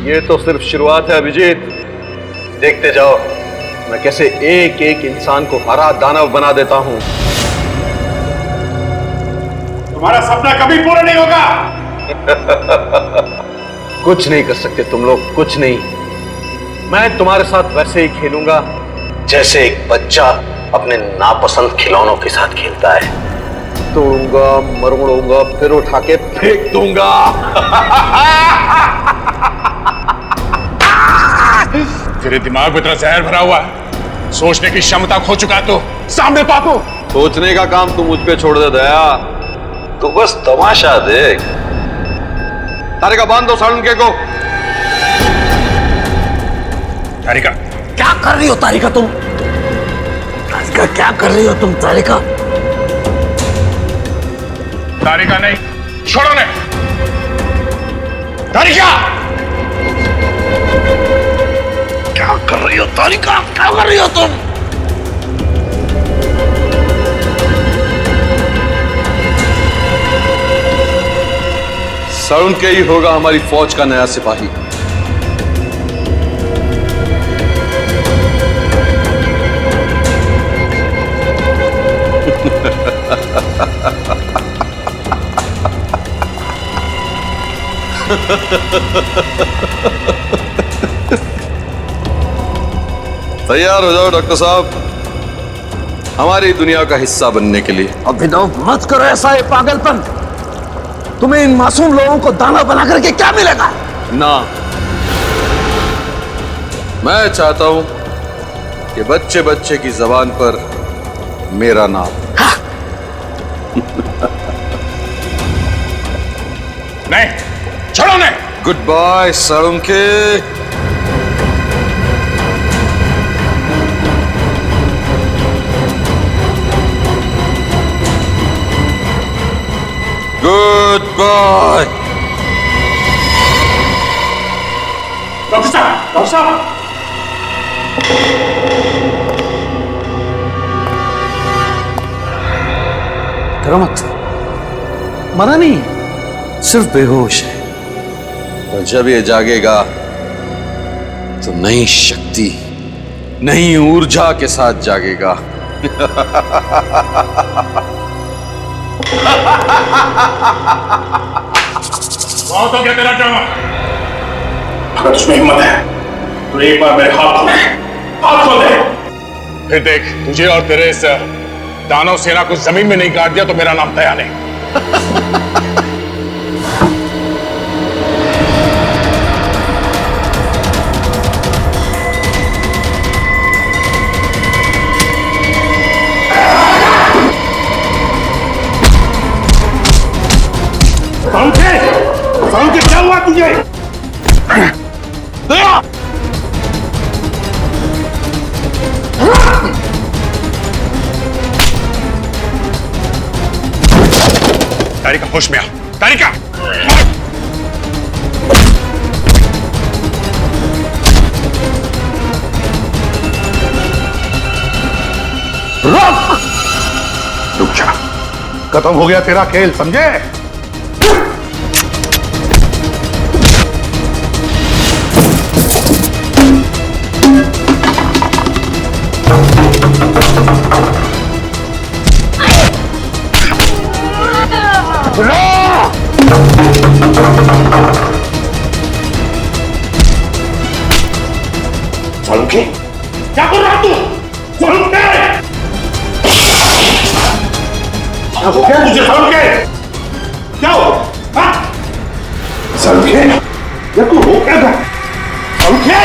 ये तो सिर्फ शुरुआत है अभिजीत, देखते जाओ मैं कैसे एक एक इंसान को हरा दानव बना देता हूं। तुम्हारा सपना कभी पूरा नहीं होगा। कुछ नहीं कर सकते तुम लोग, कुछ नहीं। मैं तुम्हारे साथ वैसे ही खेलूंगा जैसे एक बच्चा अपने नापसंद खिलौनों के साथ खेलता है। तोड़ूंगा, मरोड़ूंगा, फिर उठा के फेंक दूंगा। तेरे दिमाग में इतना जहर भरा हुआ है, सोचने की क्षमता खो चुका तो सामने पापू। सोचने का काम तू मुझ पे छोड़ दे दया, तू बस तमाशा देख। तारिका बांध दो सालुंके को। तारिका क्या कर रही हो तारिका तुम? तारिका क्या कर रही हो तुम तारिका? तारिका नहीं, छोड़ो ने। तारिका क्या कर रही हो तारिका? क्या कर रही हो तुम? सालुंके ही होगा हमारी फौज का नया सिपाही। तैयार हो जाओ डॉक्टर साहब, हमारी दुनिया का हिस्सा बनने के लिए। अभिनव मत करो ऐसा ये पागलपन। तुम्हें इन मासूम लोगों को दाना बना करके क्या मिलेगा? ना, मैं चाहता हूं कि बच्चे बच्चे की जबान पर मेरा नाम। नहीं, छोड़ो ने। Goodbye Salunke. Goodbye. Doctor साहब, डॉक्टर साहब। डरो मत, मरा नहीं, सिर्फ बेहोश है। और जब ये जागेगा तो नई शक्ति, नई ऊर्जा के साथ जागेगा। बहुत हो गया तेरा ड्रामा। अगर तुझमें हिम्मत है तो एक बार मेरे हाथ खोल दे। फिर देख, तुझे और तेरे इस दानव सेना को जमीन में नहीं काट दिया तो मेरा नाम दया नहीं। सालुंके क्या हुआ तुझे? तारिका होश में आ। तारिका रुक जा, खत्म हो गया तेरा खेल, समझे? सालुंके क्या कर रहा तू? सालुंके क्या हो गया तुझे? सालुंके क्या हो? सालुंके ये तू हो क्या गया? सालुंके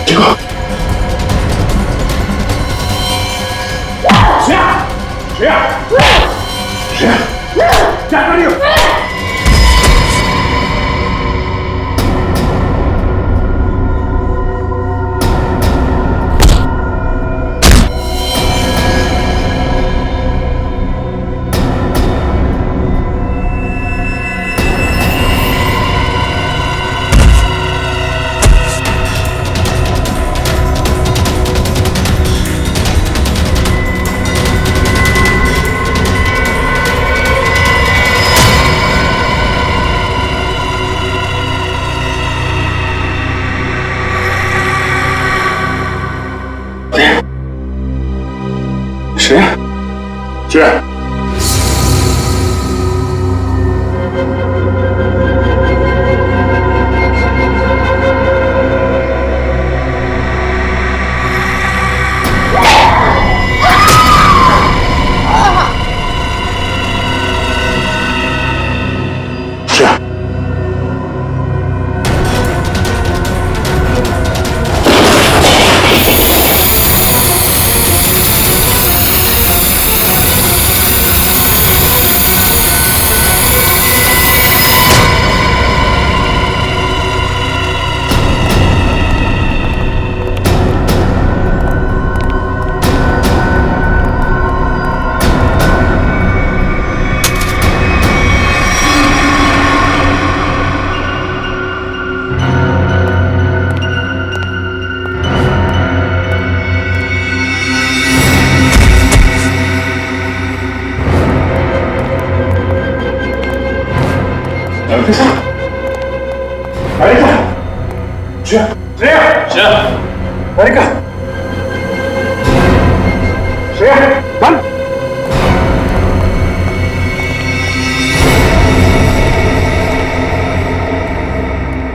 ठीक हो? क्या कर रही हो?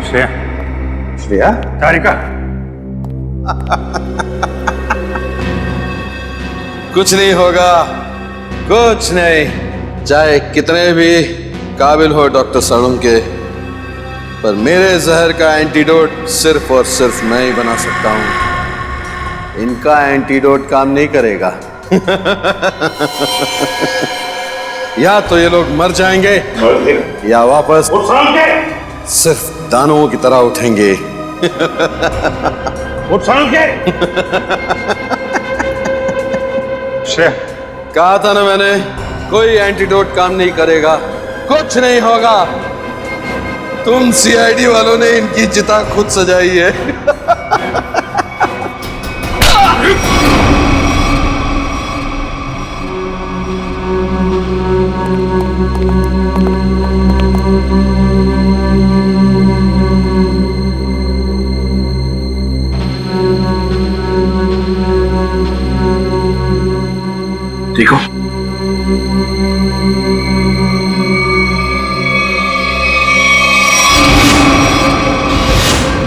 श्रेया, श्रेया, तारिका, कुछ नहीं होगा, कुछ नहीं। चाहे कितने भी काबिल हो डॉक्टर सड़ुम के, पर मेरे जहर का एंटीडोट सिर्फ और सिर्फ मैं ही बना सकता हूं। इनका एंटीडोट काम नहीं करेगा। या तो ये लोग मर जाएंगे या वापस सिर्फ दानवों की तरह उठेंगे। कहा था ना मैंने, कोई एंटीडोट काम नहीं करेगा, कुछ नहीं होगा। तुम सीआईडी वालों ने इनकी चिता खुद सजाई है। देखो,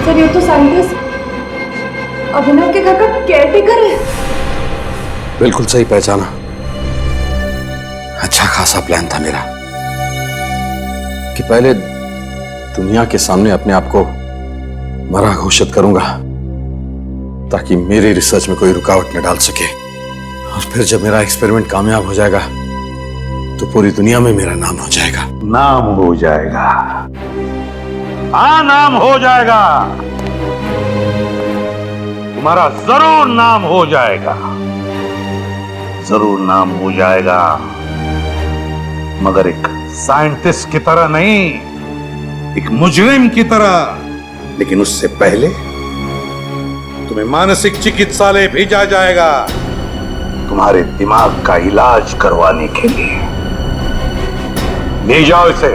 सर ये तो साइंटिस्ट अभिनव के घर का केयरटेकर है। बिल्कुल सही पहचाना। अच्छा खासा प्लान था मेरा कि पहले दुनिया के सामने अपने आप को मरा घोषित करूंगा ताकि मेरी रिसर्च में कोई रुकावट न डाल सके, और फिर जब मेरा एक्सपेरिमेंट कामयाब हो जाएगा तो पूरी दुनिया में मेरा नाम हो जाएगा। नाम हो जाएगा, हाँ नाम हो जाएगा, तुम्हारा जरूर नाम हो जाएगा, जरूर नाम हो जाएगा, मगर एक साइंटिस्ट की तरह नहीं, एक मुजरिम की तरह। लेकिन उससे पहले तुम्हें मानसिक चिकित्सालय भेजा जाएगा तुम्हारे दिमाग का इलाज करवाने के लिए। ले जाओ इसे।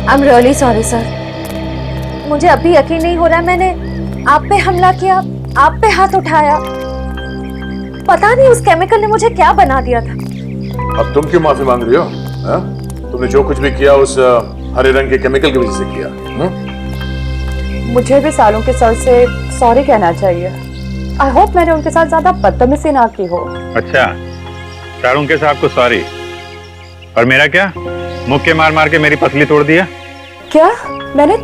I'm really sorry sir। मुझे अभी यकीन नहीं हो रहा मैंने आप पे हमला किया, आप पे हाथ उठाया। पता नहीं उस केमिकल ने मुझे क्या बना दिया था। अब तुम क्यों माफी मांग रही हो? हा? तुमने जो कुछ भी किया उस हरे रंग के केमिकल की वजह से किया। मुझे भी सालों के सर से सॉरी कहना चाहिए। आई होप मैंने उनके साथ ज्यादा बदतमीजी ना की हो। अच्छा, शाहरुख साहब को सॉरी। और मेरा क्या, मुक्के मार मार के मेरी पसली तोड़ दिया। क्या मैंने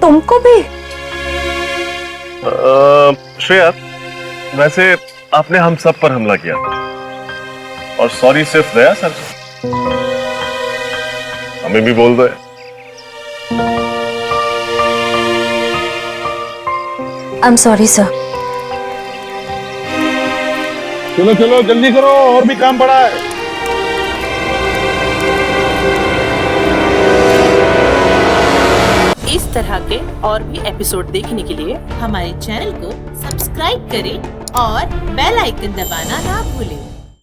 तुमको भी? श्रेया, वैसे आपने हम सब पर हमला किया और सॉरी सिर्फ दया सर हमें भी बोल दो। I am sorry sir. चलो चलो जल्दी करो, और भी काम पड़ा है। इस तरह के और भी एपिसोड देखने के लिए हमारे चैनल को सब्सक्राइब करें और बेल आइकन दबाना ना भूलें।